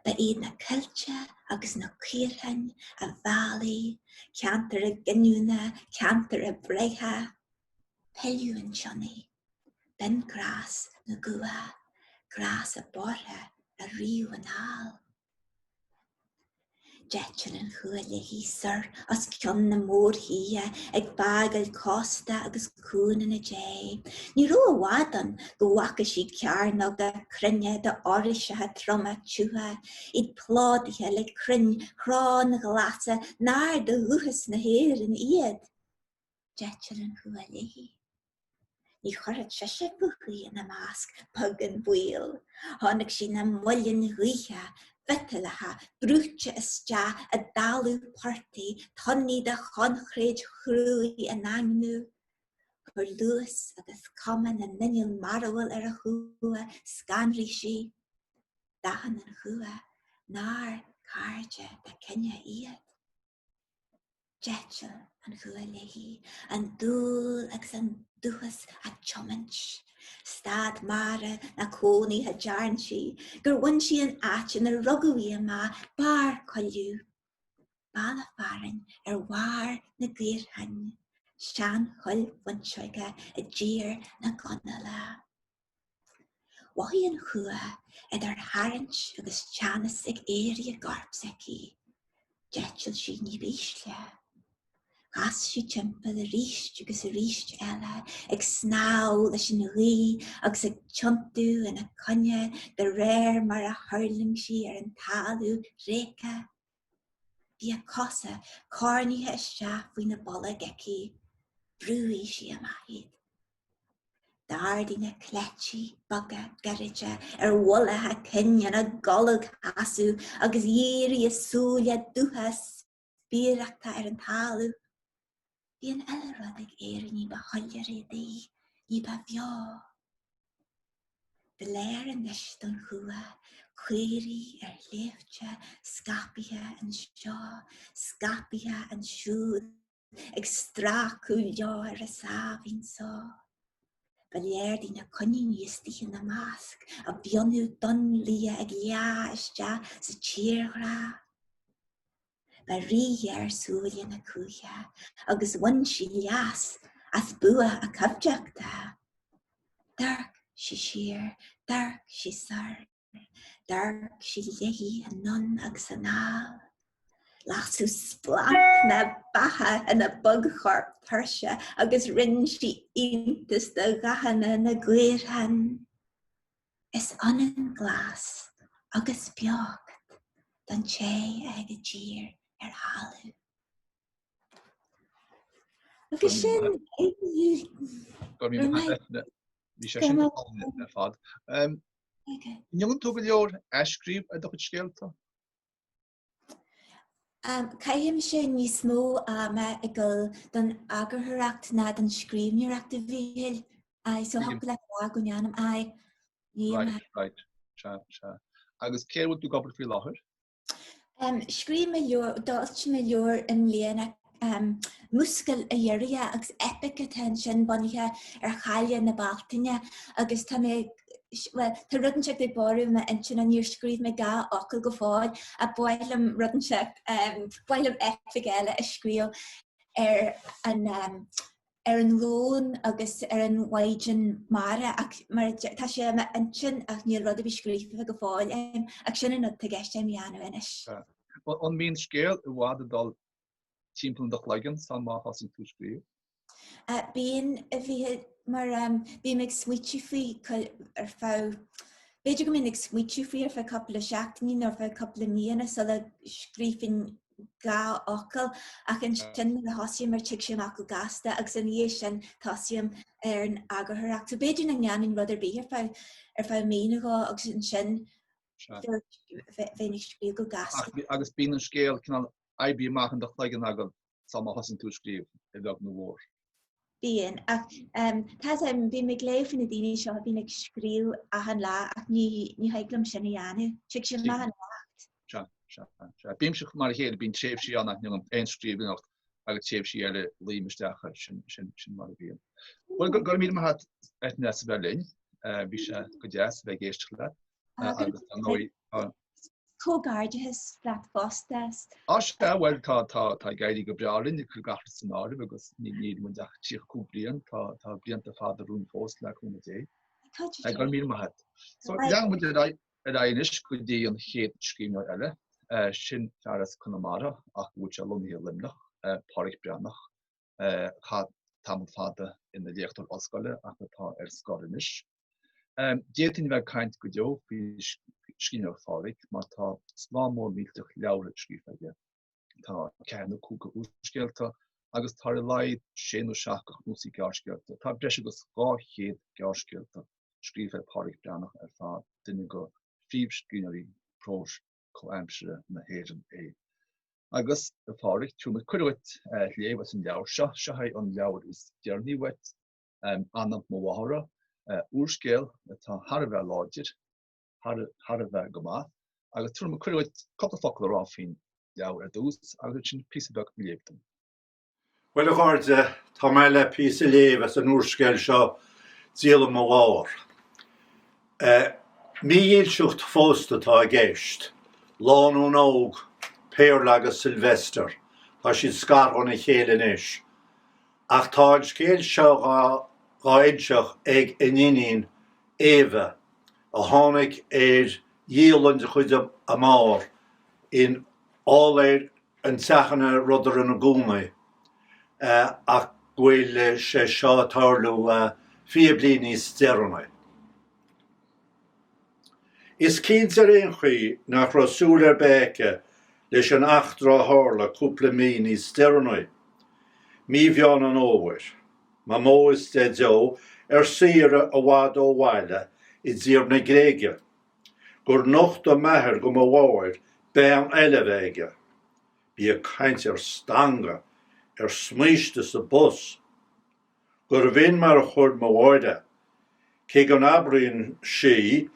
Ba iad na culte agus na cuirthain a bhealaí, ceantar a giniúna, ceantar a breithe, peiliú an tioní, ben grás na gua, grás a bortha a riú an hál. Deittir an chua lehí sir as cion na mór hia ag bagal costa agus cún in a dé. Ní ru a wadan go waca sí cearnach de crinne de orisha ha troma chuha, id pládithe le crin chrán glasa nar de luchas na héir in iad. Deittir an chua lehí. Ní chorad se buchaí in a másc pug an bhuiil. Tháinig sí na mullin ríthe, Bheairtle, brúte iste a dalú party, tanní de chonchréid chrúí a naimnú. Gur luas agus cumann a niniil marhfuil ar a chua, scanrí sí. Dahan an chua, nar cáirde de cinne iad. Deittir an chua lehí, an dúil agus an dúchas a chomint. Stad mara na cónaí ha jarn sí, gur bhain sí an áit na rugaí ama bar coiliú. Bála farin ar bhar na gcíorthain, sean chuil bhainseoige a dír na gconala. Waí an chua ar hairint agus teannas ag éirí a garpsaí, deittil sí ní bhísle. Gas sí timpeall a ríist agus a ríist eile, ag snáil leis an rí agus ag tiontú in a conne de réir mar a thuirling sí ar an talú réice. Bhí a cosa cárnithe isteach faoi na bolla geici, brúí sí a maithid. Dardí na cléití, baga, garide, ar bhulathe cinne na golug hasú agus dhéirí a súile dúchas bíreachta ar an talú. Bhí an eile rud ag éirí ní ba thoillar é dí, ní ba bheo. Ba léir an leis don chua, chuirí ar léifte, scapithe an seo, scapithe an siúd, ag strácú leo ar a sábhín só. Ba léir dí na coní níos títhe na másc, a bionú don lia ag lea iste sa tíorghra. Ba ríar súile na cúthe, agus bhain sí leas as bua a cabdeachta. Darc sí siar, darc sí sar, darc sí lehí a non agus a nál. Lachsú splank na batha in a bugchorp thuirse agus rinn sí intas de gahanna na gcuirthain. Is anan glas agus beocht don sé ag a dír ar hálu. Agus sin Bhí sé sin ar fad. Níl tú go leor eiscríb a do scéalta? Caithim sé níos mó me i gcuil don agarthreacht na don scríbneoireacht a bhíil, so hapa le go neanam Right. Agus céir tú gabbar fí láthair? Scríb me leor, dáilte me leor in léana muscail a dhéirithe agus epic atá sin bunaithe chaile na Baltaine agus tá rudanseach de ború me intin an níor scríb me ga ocail go fáil a bhailim rudanseach bhailim epic eile a scríal an lón agus an waidin mara mar tá sé me intin ach níor rud a bhí scríb go fáil ach sin an tá gceiste meanú inis. An mín scéal i bhhad dal timpplan do chléigean san má hasan tú scríb? Bíon a bhí mar bí meid smuitiú faoi ar fá beidir go minic smuitiú faoi ar fá coppla seachtaí nó fá coppla míana sa le scríbin ga ocail ach an sin na hosíam mar tuigh sin acail gasta agus an níos sin tosíam ar an agarthach. So beidir na ngeanin rud ar bí ar fá mína go agus an sin féinnig scríb go gasta. Agus bíon an scéal cinál aibí amachchan do chléigean agad san má hasan tú scríb i bheag na bhór. Bíon ach bí me léifh na daine seo bhí ag scríú a an lá ach ní haiglam sin na dhéanú tuigh sin má an lácht. Bím se mar héad bín tréh sí anna an einstríbnacht agus tréh sí eile líimisteach sin mar bhíon. Well go mí hat Eithne sa Berlin bhí se go deas bheith géiste le agus an nóí Cógáidethes flat fostas. Well tá gaiirí go breálinn chu gachta san áirih agus ní mu deach tíoch cúblion tá blianta fád rún fós le chuna dé. Go mí hat. So le mu inis go dé an chéad scríbne eile sin fearras Connemara ach bhúid se lumí limnach Pádraig Bréagach cha tam fada in na léchttar oscaile ach tá ar scoilis. Déirtín bheith caint go deo bhí scíneach fáric mar tá slámór mílteach leabhar scríbhaige. Tá ceanna cúca úscéalta agus tá leid sé ó seaachach músí gearcéalta. Tá breise go scáchéad gearcéalta scríbh Pádraig Bréagach ar fá duine go fíomh scríneaí Próis Chomhaimsere na héireann é. Agus a Pádraig tú me cuirehuit léamh an leabhar se haid an leabhar is dearní wet anam mhara úscéal tá Harbheith láidir Harbheith go maith agus tú me cuirehuit coppla focail rá fin leabhar a dús agus sin písabeh léachtam. Well a gháirde tá mé le písa léamh an úscéal seo díal am mhar. Mílseacht fósta tá a gceist. Lán ón óg, Péarl agus Sylvester, tá siad scarthain na chéile inis. Ach tá an scéal seo gáidseach ag iníon éimhe a tháinig díalann de chuid a már in áléir an teachanna rudar an gCuimhne ach bhfuil sé seo tarlú 5 bliain níos deireanna. Is cínt ar aon chuí nach rasúil ar béice leis an achtra tharla cúpla mí níos deireanna. Mí bhean an óhair, má móis de deo ar saoire a bhád ó bhaile I ddír na gréige, gur nocht a methir go má bháir be an eile bhéige. Bí a caint ar stanga, ar smuiste sa bus, gur bhín mar a chur má bháide. Cé gan abrion sí,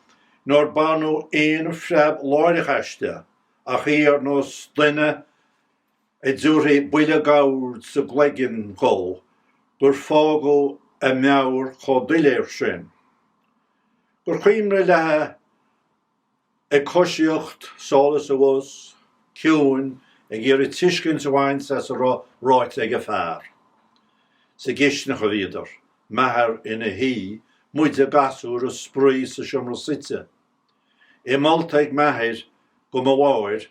nor banú éon freab láirichaiste, ach ar nos duine I dúrthaí buile gáir sa gléigin gó, gur fágó a meabhar chó duiléir sin. Gur gCuimhne lethe ag cosíocht solas a bhs, ciúin ag iarra tuiscin sa bhain sa ráit ag a fearr. Sa gisneach a bhíodar, methar ina hí, muid a gasúr a sprí sa siomra site. I malta ag methir go má bháir,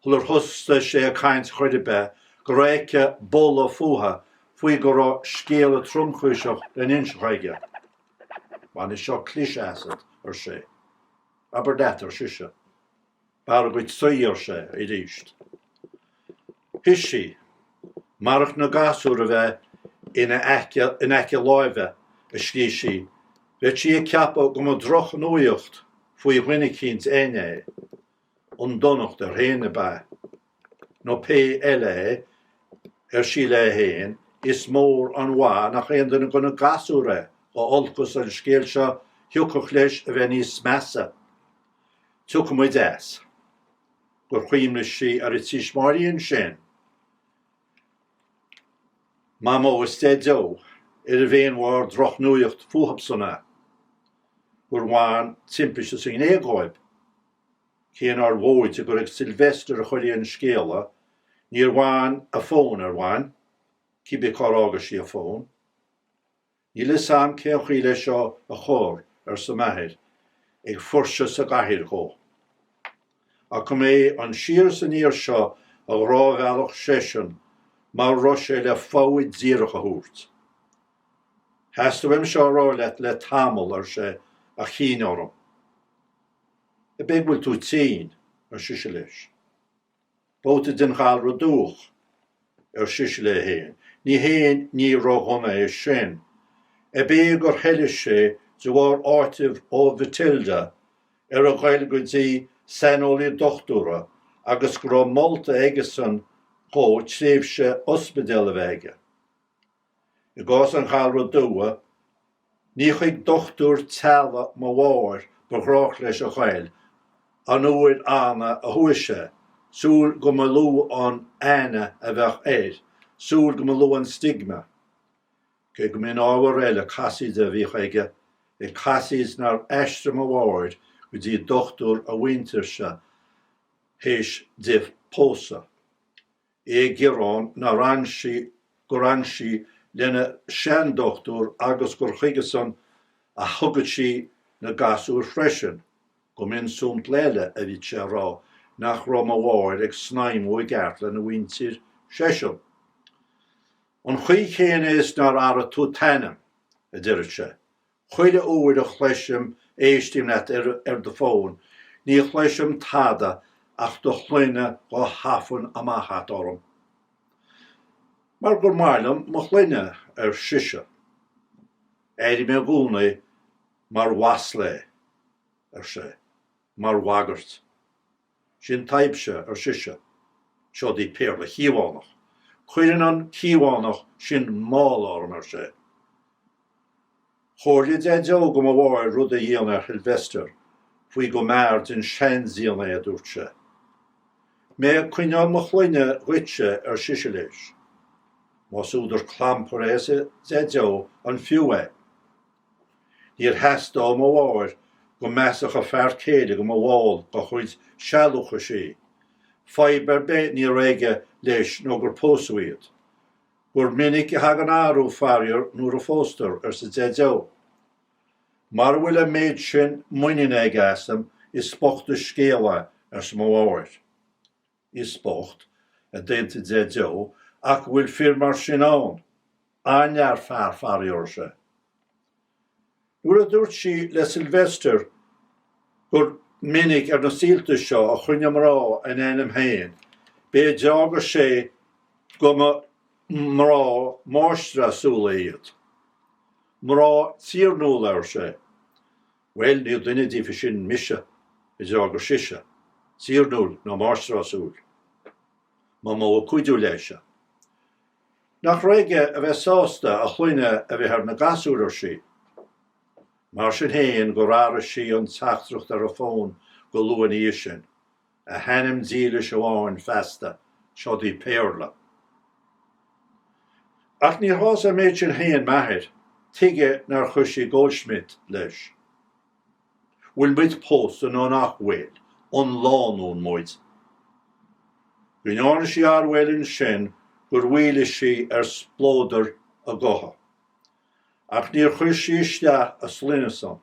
chuir thusta sé a caint chuide be, go réice bol a fuha, faoi go rá scéal a tromchúiseach den insechaige. Bhain is seo clis asad ar sé. Aber dat ar siise. Bara goid suí ar sé I ríist. His sí, marach na gasúr a bheith ina eice láimhe a scrí sí, bheith sí a ceappa go má droch an óíocht faoi dhuine cínt éine an Donnacht ar héana be. No pe eile ar sí le héin is mór an bhá nach éan gona gasúra ó olcus an scéal seo thiúcach leis a bheith níos measa. Tucha muid as, gur Ghuaimne sí ar I tíos maríonn sin. Má mó is steadó bhéon mhór drochnúíocht fuhabsanna, gur bháin timpis is in éagháib. Cén ar bhóid gur ag Silvester a chuiríonn scéala, níor bháin a fón ar bháin, cibé chorága sí a fón. Ní le sam cén chuile seo a chóir ar sa maithir, ag furse sa gahir go. A go mé an siar san íor seo a rábhealach sesin, má roise le fáid díreach a húirt. Heasta bhaim seo rálet le tamil ar sé a chin orm. E beg bhfuil tú tín ar siise leis. Bóta den gáil ro dúch ar siise le héin. Ní héin ní róghonna é sin. E beg gur heilis sé zuar áitimh ó Bheairtle ar a ghail go dtí sanolí dochtúra agus go raibh molta aige san có tréimh sé ospidéal a bheige. I gás an gáil ro dúa, ní chuig dochtúr teala má bháir begrách leis a ghail, an uair ána a huise, súl go malú an Áine a bheith súl go malú an stigma. Ke go min áhar eile casíd a bhí chuige, I casíd nar eistrim a bháir go dtí dochtúr a winter se héis dibh pósa. Gurán na ransi lenne sean dochtúr agus gur chuige san a thugad sí na gasúr freisin, go min súmt leile a bhí sé rá nach rom a bháir ag snaim ó Bheairtle na wintir seisiom. An chuig chéine is nar ara tú tainam a d'irid sé. Chuide uair a chleisim éistim net ar de fón, ní chleisim tada ach do chluine go hafan amachat orm. Mar gur mailam mo chluine ar siise. Éidir mé gúna mar wasle ar sé, mar wagart. Sin taibse ar siise, seo dí péir le chiomhánach. Chuireann an chiomhánach sin máil orm ar sé. Chorlid é deo go bháir rud a dhéana ar Silvester, faoi go mear den sean díana a dúirt sé. Mé cuineán mo chluine ruite ar siise leis. Más údar clampar éise é deo an fiú é. Níor heasta ó mo bháir go measach a fear céide go mo bháil go chuid sealúcha sí. Faibar be ní réige leis nó gur pósúiad. Gur minic I hagan áú farrior nuair a fóstar ar sa deo. Mar bhfuil a méid sin muine ag asam is spocht a scéala ar sa bháir. Is spocht a dénta deo ach bhfuil fir mar sin ann, ainear fear farrior se. Nuair a dúirt sí le Silvester gur minic ar na síalta seo a chuine mrá an éanam héin, bé deaga sé go mrá máistre súla iad. Mrá tíornúil ar sé. Well, níl duine dífa sin mise I deaga siise, tíornúil ná máistre súl. Má mó a cuidú leise. Nach réige a bheith sásta a chluine a bheith ar na gasúr ar sí. Mar sin héin go rara sí an teachtracht ar a fón go luan í sin, a henim díle se bháin festa, seo dí Bhéartle. Ach ní hás a méid sin héin maithir, tiige nar chuisi Goldschmidt leis. Bhfuil muid post an nachhfuil, an lánún muid. Gnána sí arhfuilin sin gur bhuiile sí ar splódar a gotha. Ach níor chuisi isteach a slinasan,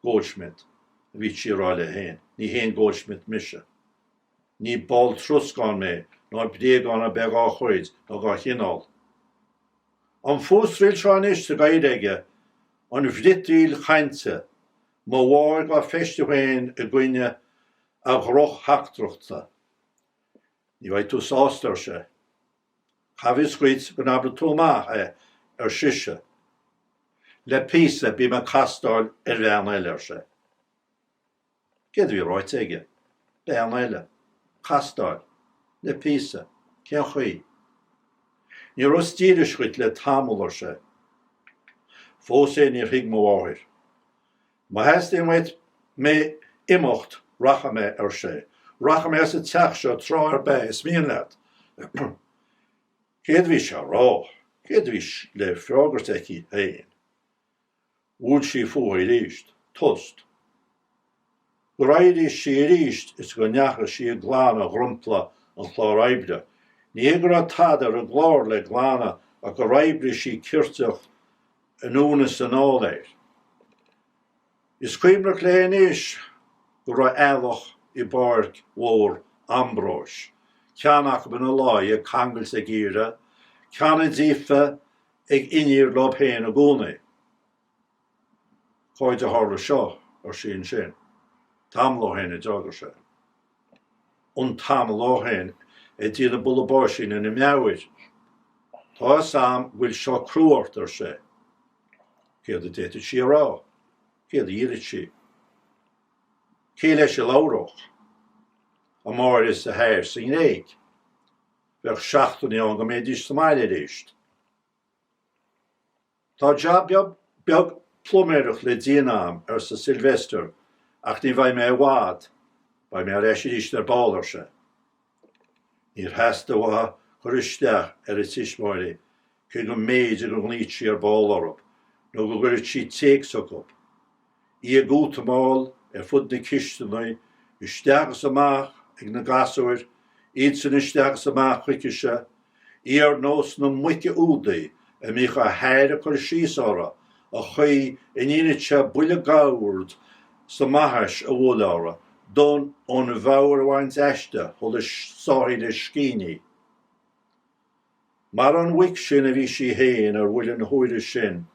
Goldschmidt, a bhí sí ráile héin, ní héin Goldschmidt mise. Ní ball truscán mé, ná bréagán a beag á chuid, ná gá chinál. An fósriil seán iste gairéige, an bhritíl chainte, má bháir gá feistehain a gcuine a ghroch heachtrachta. Ní bhaid tú sástar sé. Chavis cuid go nabla Thomáis ar siise. Le písa bí me castáil ar bhean eile ar sé. Ged bhí ráit aige. Bhean eile. Castáil. Le písa. Cén chuí. Ní ros tíiris chuid le tamil ar sé. Fós é ní rig mo bháir. Ma heast é muid mé imocht racha mé ar sé. Racha mé sa teach seo trá ar Bháis míon leat. Céad bhí se rá. Céadhís le freagart aici hain. Bhúil sí fuair ríist, tost. Go raidís sí ríist is go neacha sí glána grumpla an chláráibre. Ní égur a tadar a glár le glána a go raibri sí cirteach an únas an áléir. Is cuimhneach le inis go ra eilech I barc mhór mBrosna. Ceannaach ben a lá ag cangaill sa gíre, ceanna dífa ag iníor lob héin a gúna. Cáid a tharla seo ar sin sin. Tam lá héin a deagar sé. Un tam lá héin é dína bula bar sin in a meabhaid. Tá Sam bhfuil seo cruúirt ar sé. Céad a déta sí rá. Céad a irid sí. Cé leis a láireach. A mar is a hair sin éig. Bheadh 16 an go méidís sa maile ríist. Tá beag plumérach le díanam ar sa Silvester ach ní bhaid mé bhád, ba mé réisiríist ar bálar se. Níor heasta bha choristeach ar a tismáile chu go méid go gníid sí ar bálarab, nó go gcuirid sí téacsach up. Í a gútamáil ar fud na cisteanna isteachas amach ag na gasúir, iad san isteachas amach chuice í ar nós na muice údaí a mí a hair a chuir síosára a chuí in inite buile gáhúrd sa maithis a bhólára don ón bhabhar bhaint eiste chun is sáid is scíní. Mar an mhuic sin a bhí sí héin ar bhfuil an thuaire sin,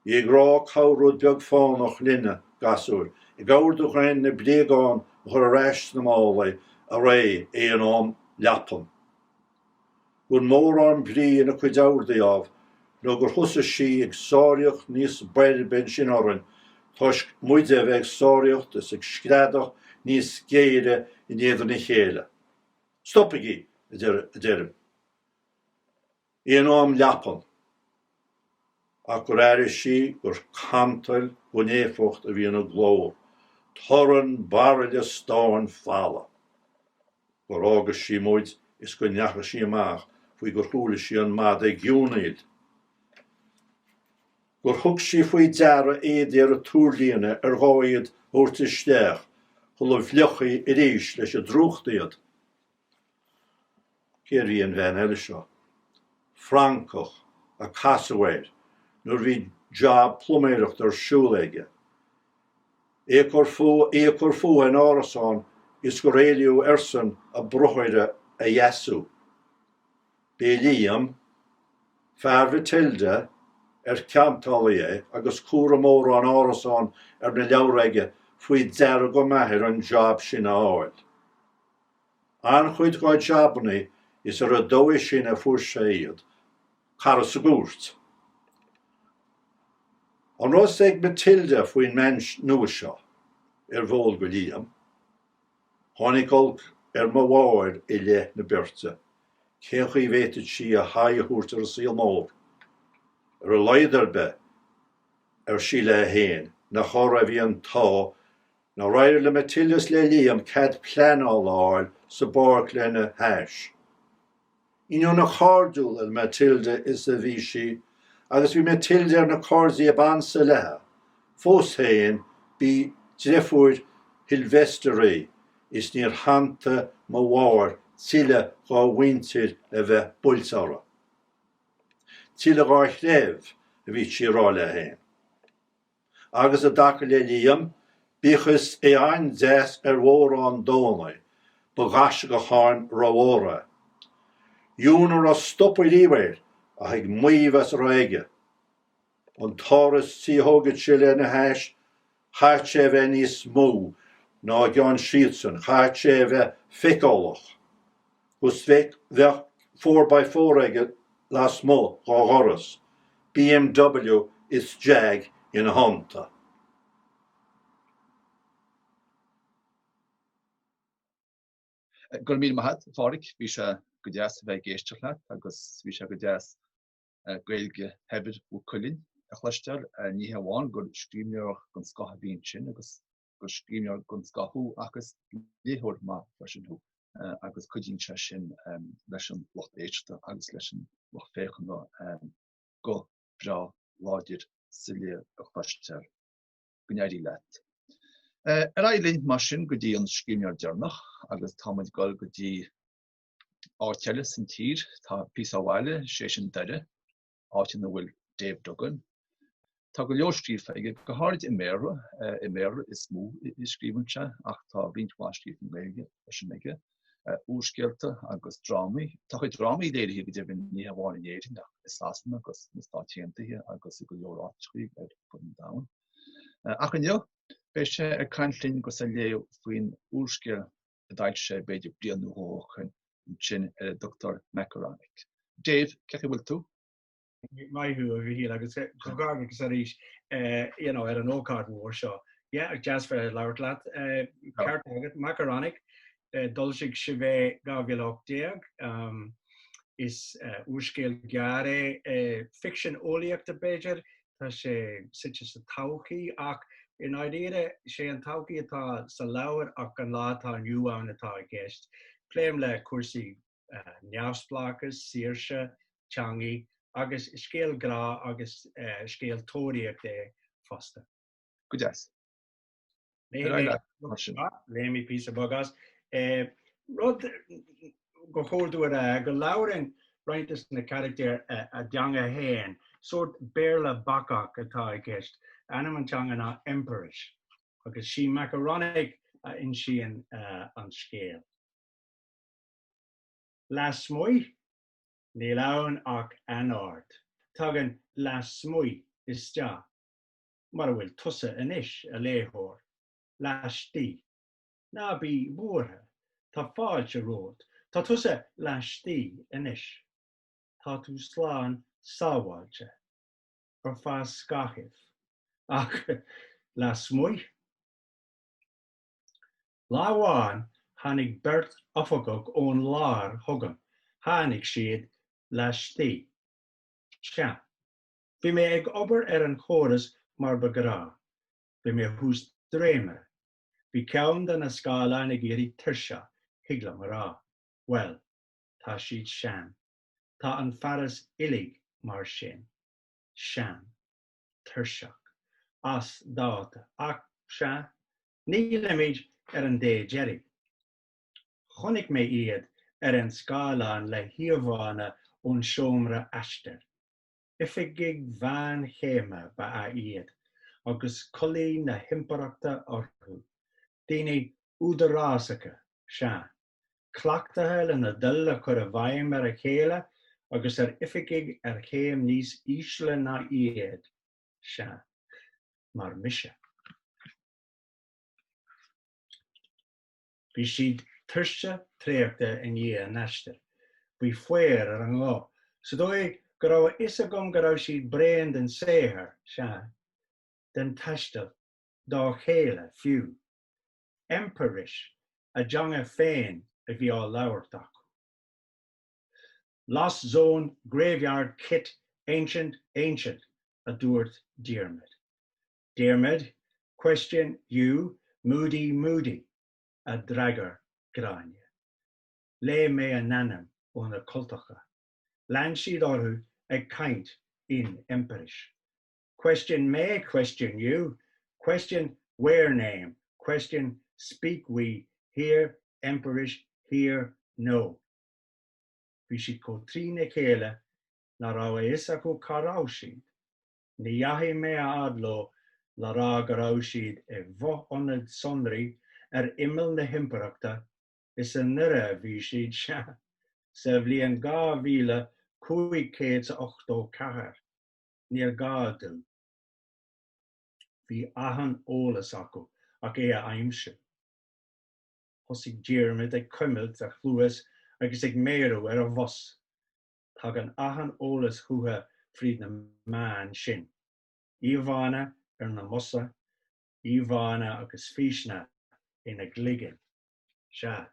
í ag rá cabhrúd beag fánach linne gasúir, I gabhar do chrainn na Bréagán a chur a reist na mála a ré é an am leapam. Gon mór an brí in a cuideabhardaíomh, nó gur thusa sí ag sáireacht níos beir ben sin orann, Tás muide bheith sáireacht is ag screadach níos géire in éidir na chéile. Stoppigi a deirim. Í an am leapam. Ach gur éiri sí gur cantail go néfocht a bhí an a glór. Thoran barile stáin fála. Gur águs sí muid is go neacha sí amach faoi gur chúla sí an mad ag giúnaid. Gur thug sí faoi deara éidir a túrlíana ar gáiad úirt isteach, chun le bhfleochaí I ríis leis a drúchtaíod. Céiríon bhean eile seo. Francach a casavéir, nuair bhí job pluméireacht ar siúlaige. Écor fu an árasán is go réiliú ersan a brochaire a Iesu. Bé Liam, fear tilde ceantála agus cúra mór an árasán ar na leabhraige faoi deara go maithir an job sin a áil. An chuid gáid jobbanna is ar a dói sin a fuair sé iad, cara sa gúirt. An rás ag Matilda faoin mens nua seo, ar bhól go Liam. Tháinig olc ar mo bháir I le na Bheirte. Céanchaí bhéitid sí a haithúirt ar a síl mór. Ar a leidir be, ar sí le héin, na chóra bhí an tá, na rair le Matildas le Liam cad pleanáil áil sa barc le na háis. Inon na chardúil al Matilda is a bhí sí, agus bhí Matilda ar na cordsaí a bansa lethe. Fós héin bí dreifúir Hilvesterí is níor hananta mo bháir tíle gá wintir a bheith bultára. Tíle gá chléibh a bhí sí rá le héin. Agus a daca le Liam, bíchas é ein deas ar mhór an dónaí, ba ghas go cháin ráhóra. Dúnar a stoppa líbhéir a ag muomhas raige. An táras títhógad sí le na háis, chaart sé bheith níos mú ná gan síalsan, chaart sé bheith ficálach. Gus bheith 4x4 aige las mó gá ghoras. BMW is jag in hanta. Gur mí maithad Pádraig, bhí sé go deas bheith géisteach leat, agus bhí sé go deas gaeilge hebir ó Cuillinn a chluistear ní hamháin gur scríbneoch gon scatha bhíonn sin, agus gur scríbneoch gon scathaú agus léthúir má freisin thú, agus cuidíonn sé sin leis an locht éiste agus leis an wach féchan go bra láidir SLIOCHT gnéirí leat. Ailín mar sin go dtí an scríbneoir Dearnach agus táid goil go dtí áiteile san tír tá píosáháile sé sin deire áitina bhfuil Dave Duggan. Tá go leorstríomh ige go háirid i méra is mó i scríbante ach tá riontáistríomh an Gaeilge leis an aige úrscéalta agus drámaí. Tá chuid drámaí léirithe go dtí ní bháin in éirí nach is Seosamh agus na stáitiantaithe agus i go leor áitríomh ar chun domhan. Ach an Beis sé ar caintlinn go sa léamh faoin úrscéal a d'fháil sé beidir bliain ó chun sin ar Dr. Macaronic. Dave, ceach bhfuil tú? Maiú a bhí agus go gágus a rís ar an ócád mór seo. Ag jazz fear leabhart leat. Ceart agad Macaronic dulsigh si bheith 2018 is úrscéal gearé fiction óileachta beidir tá sé site sa todhchaí ach in áiríre sé an todhchaí atá sa leabhar ach an lá tá nniuáin atá i gceist. Pléim le cuasaí neamhspleáchas, saoirse, teangaí agus scéal grá agus scéal tóiríocht é fosta. Go deas. Léamí pí bogas. Rud go chóirúir go leabharing roiintas na charactéir a deanga héin, sort Bheairtle Bacach atá i gceist. Anam an teanga ná Emperors, agus sí Macaronic in sí an scéal. Las Smuoi, ní leabhain ach anard. Tugann Las Smuoi is tea. Mar bhfuil tusa inis a léthóir. Las tí. Ná bí mórtha. Tá fáilte ród. Tá tusa las tí inis. Tá tú sláán sábháilte. Ar fás scachibh. Ach Las Smuoi. Láháin hánig beirt ofagach ón lár thugam. Hánig siad las tí. Sean. Bhí mé ag obair ar an chóras mar begrá. Bhí mé hús dréime. Bhí ceann den na scála na géirí tuirse higla marrá. Well, tá siad sean. Tá an fearas illig mar sin. Sean. Tuirseach. As dáta ach sean. Ní leimiid ar an dé Jerry. Chonnig mé iad ar an scálan le hiamhána ón seomra aistear. Ifig bhean chéime ba a iad, agus colaí na himpeachta orthú. Daoine údarásacha sean. Clachtathe le na dulla chur a bhaim ar a chéile, agus ar ifigigh ar chéim níos ísle na iad sean. Mar mise. Bhí siad tuirse tréachta in dhé an aistear. Bhí foiir ar an lá. So dóigh go raibh is a gom go raibh siad bréan den séthar sean. Den taistal dá chéile fiú. Emperis a deanga féin a bhí á labhart acu. Lost Zone Graveyard Kit Ancient a dúirt Diarmid. Diarmid, question you, moody, a dragar grania. Le me a nanam on a cultacha. Land siad orhu ag kaint in Emperis. Question me, question you, question where name, question speak we, here Emperis, here no. Bhí siad có trí na chéile na rá is acu cará siad. Ní yahi me a adlo la rá go rá siad bhoth onad sonraí ar imil na himpeachta is an nire bhí siad se. Sa bhbliain 2084 níor gádul. Bhí ahan ólas acu ach é a aimse. Thosig Diarmid ag cuimilt a chluas agus ag méarú ar a bhos. Tá an ahan ólas chutha fríd na man sin. Íomhána ar na mosa, íomhána agus físna ina gligin. Se.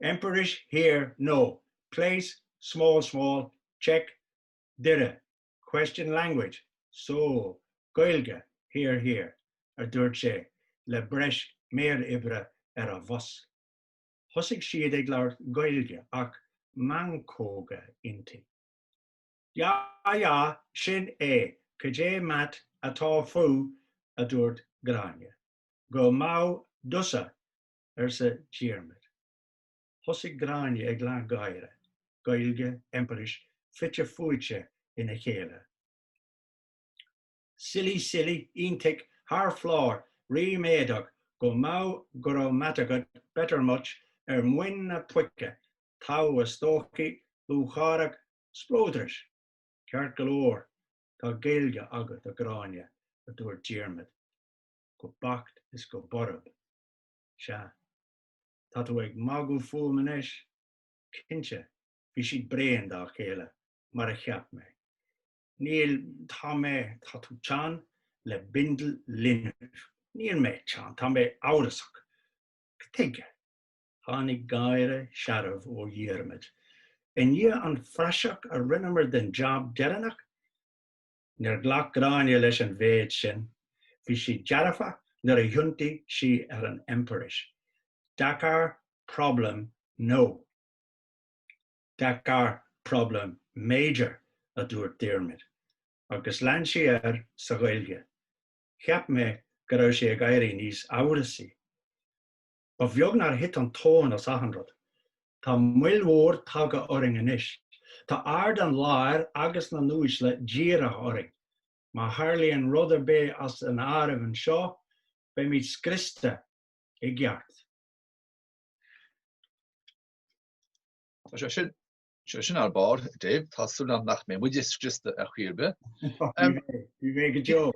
Emperis here, no. Place, small, check, dire. Question language, so. Gaeilge, here. A dúirt sé, le breis méar ibre ar a bhos. Thosig siad ag leabhart Gaeilge ach mancóga inti. Ja, sin cé mat atá fú a dúirt gráine. Go má dusa sa díarmid. Thosig gráine ag lá gaire, gailge, emperis, fitte fuite ina chéile. Silly, intic, haar flár, méadach, go má go raibh matagad better much muin na puice, tá a stóchi, lúcharach, spródris. Ceart golóir, tá gailge agat a gráine a dúirt díarmid. Go bacht is go borab. Se. Tá tú ag magú fúmanis, cinse, bhí siad bréan dá chéile, mar a cheap mé. Níl tá mé tá tú tean le bindel linne. Níl mé tean, tá mé áireasach. Cteige, tháinig gaire searamh ó dhiarmid. En ní an freiseach a rinnemer den job Deireadh, nar ghlach gráine leis an bhéid sin, bhí si dearafa nar a dhiúntaí si ar an emperis. Dakar problem no. Dakar problem major a dúirt díarmid. Agus lean si ar sa Ghaeilge. Cheap mé go raibh sé ag éirí níos áireasaí. Ba bheag nar hit an tón as ahanrod. Tá muilmhór taga oring inis. Tá ard an láir agus na núis le díra oring. Má tharlaí an rudar bé as an áireamh an seo, be míid scriste i gceart. Sin ar bar, Dave, tásúlam nach mé, muid is just a chuirbe. Bhí mé go deo.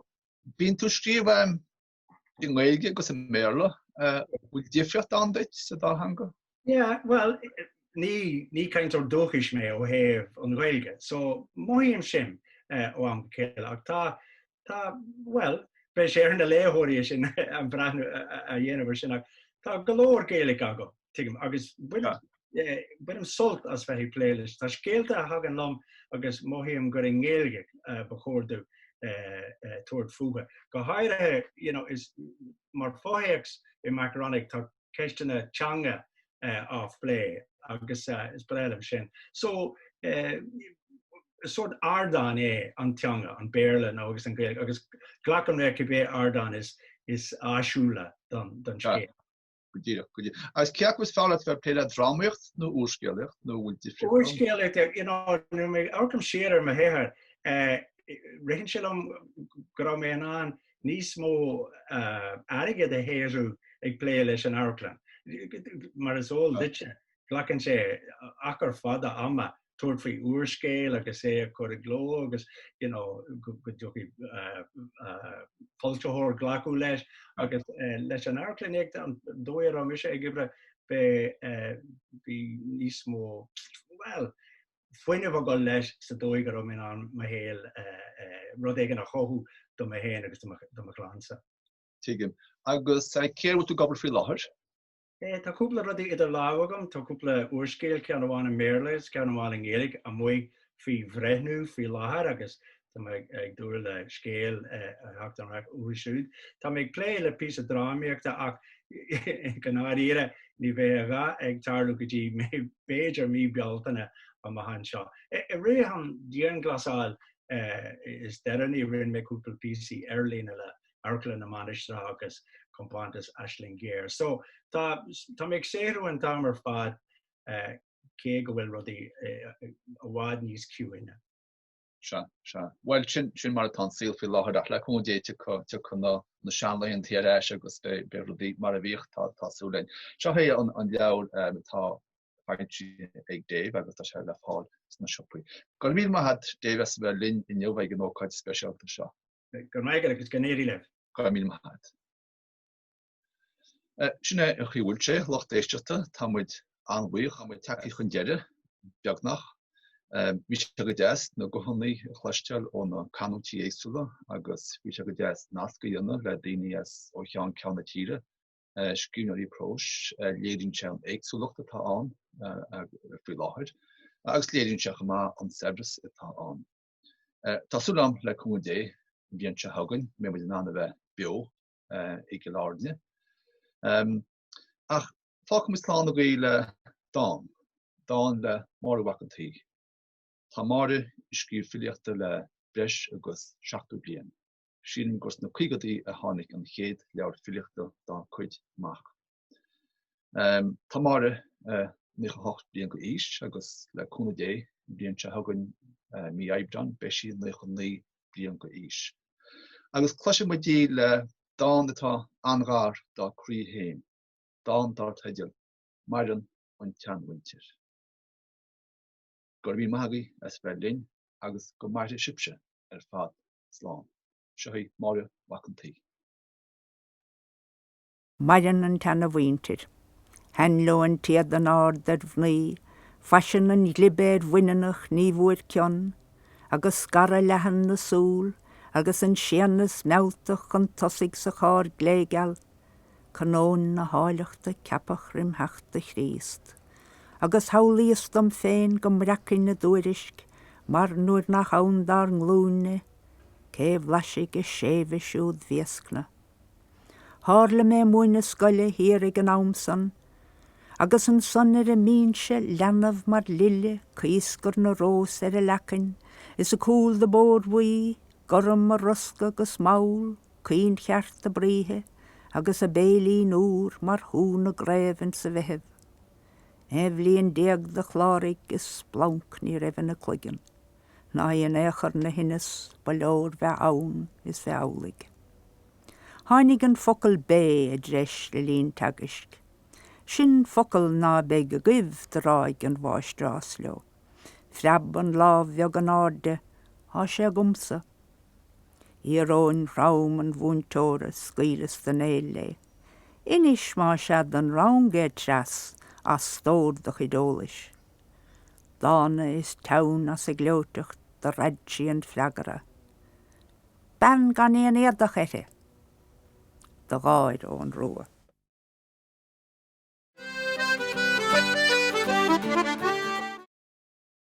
Bín tú scríb i Gaeilge go sa méarla, bhfuil difriocht an deit sa dá hanga? Yeah, well, ní caint or dúchis mé ó héamh an Gaeilge. So, móim sin ó am céile. Ach tá, well, be sé ar na léthóirí sin an bhreathn a dhéanamh sin. Tá golóir Gaeilge agat, tuigim, agus buim sult as bheith pléilis. Tá scéalta a hagan lom agus móim gur in Gaeilge ba chóirdú tuairt fuga. Go háirithe, is mar fóhéachs I Macronig tá ceistena teanga off play agus is brelam sin. So sort ardan an teanga an Bhéirtle agus an Gaeilge agus glachan ré be ardan is áisiúla don scéal. Good. As ceach was fáilt bheith pléile drámaíocht nó úrscéalaíocht nó bhfuil difriúil? Úrscéalaíocht, nu mé orcam séar ma héair rihin sé am go raibh mé an níos mó aige de héirú ag plé leis an Airplan. Mar is ól ditse, glachan sé achar fada ama tuairt faoi úrscéal agus é chuir gló agus go dtí fáilteóir glacú leis agus leis an Airplan ag an dóir am is ag ibre be níos mó, well, foiineh go leis sa dóigar am an ma héal rud éigen a chothú do ma héin agus do ma glansa. Tuigim. Agus céirú tú gabal faoi láthair? Tá cúpla rudí idir láhagam, tá cúpla úrscéal ceann amháin an Méarlas, ceann amháin an Gaeilge, a muig faoi bhreithnú, faoi láthair agus tá ag dúir le scéal hacht an raibh úsúd. Tá ag plé le pí a drámaíochta ach gnáíire ní bheith ag tarlú go dtí mé béidir mí bealtainna an mahan seo. I ré an dían glasáil is deireann rinn mé cúpla písaí airlína le Airplan na Manistra agus compántas Aisling Géir. So, tá ag séú an tamar fad cé go bhfuil rudí a bhád níos ciúine. Se. Well, sin mar atá síl faoi láthair le chun déite chu na seanlaíonn tíar agus be rudí mar a bhíocht tásúlainn. Seo é an leabhar tá fáilte ag Dave agus tá sé le fáil na siopaí. Go míl had Dave as bheith linn in neomh ag an ócáid speisialta seo. Gur mé agus gnéirí leh. Go míl had. Sinna a chuúil sé locht éisteachta tá muid anhuioch a muid taí chun deire beagnach. Bhí sé go deas na gohannaí chluisteil ó na canútí éagsúla agus bhí sé go deas nasca dhéanana le daoine ó cheann ceanna tíre Áine Uí Fhoghlú léiríonn sé an éagsúlacht atá an faoi láthair agus léiríonn sé chumá an sebras atá an. Tásúlam le cumdé bhíonn sé thugann mé muid an bheith beo i go láirne. Ach fácam is slán a gaí le dám dáin le mar wacantí. Tá mara iscríomh filiachta le breis agus 7 bliain. Sin gus na cuigadí a tháinig an chéad leabhar filiachta dá chuid amach. Tá mara 9 bliain go ís agus le cúna dé bliain se thugann mí aibreán beisi 9 bliain go ís. Agus cloise mu dí le dáin atá anghar dá crí héin, dáin dár teideal, maireann an teanmhaintir. Gur bhí maithagaí as Berlin agus go mairte sibse fad sláán. Seoí máire wacantí. Maireann an teanmhaintir. Henlóin tiad an ard ar bhnaí, fashion an glibéir Fhírinneach ní bhuair ceann, agus scara lehan na súl, agus an seannas meawtach an tosaigh sa chár gléigeal, canón na háileachta ceapach rimtheachta Chríst. Agus haulaíostam féin go mreacin na dúirisc, mar nuair nach ann dar nglúne, cé bhlaisig is sévisúd viescna. Hála mé muoine scoile hir ag an amsan, agus an son ar a mínse lenamh mar lille, císgur na rós ar a lecin, is a cúl de bór bhuí, gorum a rusca agus maul, cín cheart a bríthe, agus a bélín úr mar hún a gréfin sa bheitheh. Bhlíon déag de chláraigh is blanc ní raibhann na cluigean. Na an éachar na hinnes ba leor bheith ann is bheith álaigh. Tháinig an focail bé a dreis le líon tagisc. Sin focail ná be go gcuimh de ráig an bháis drás leo. Freab an láb bheag an áde, há sé gumsa. Íróin rám an bhúntóra scuilas den éile. Inis má sead an rángé tras as stór do chidólis. Dána is town as a glóteach de radsi an flagara. Ben gan éon éadach ete. De gáir ón rua.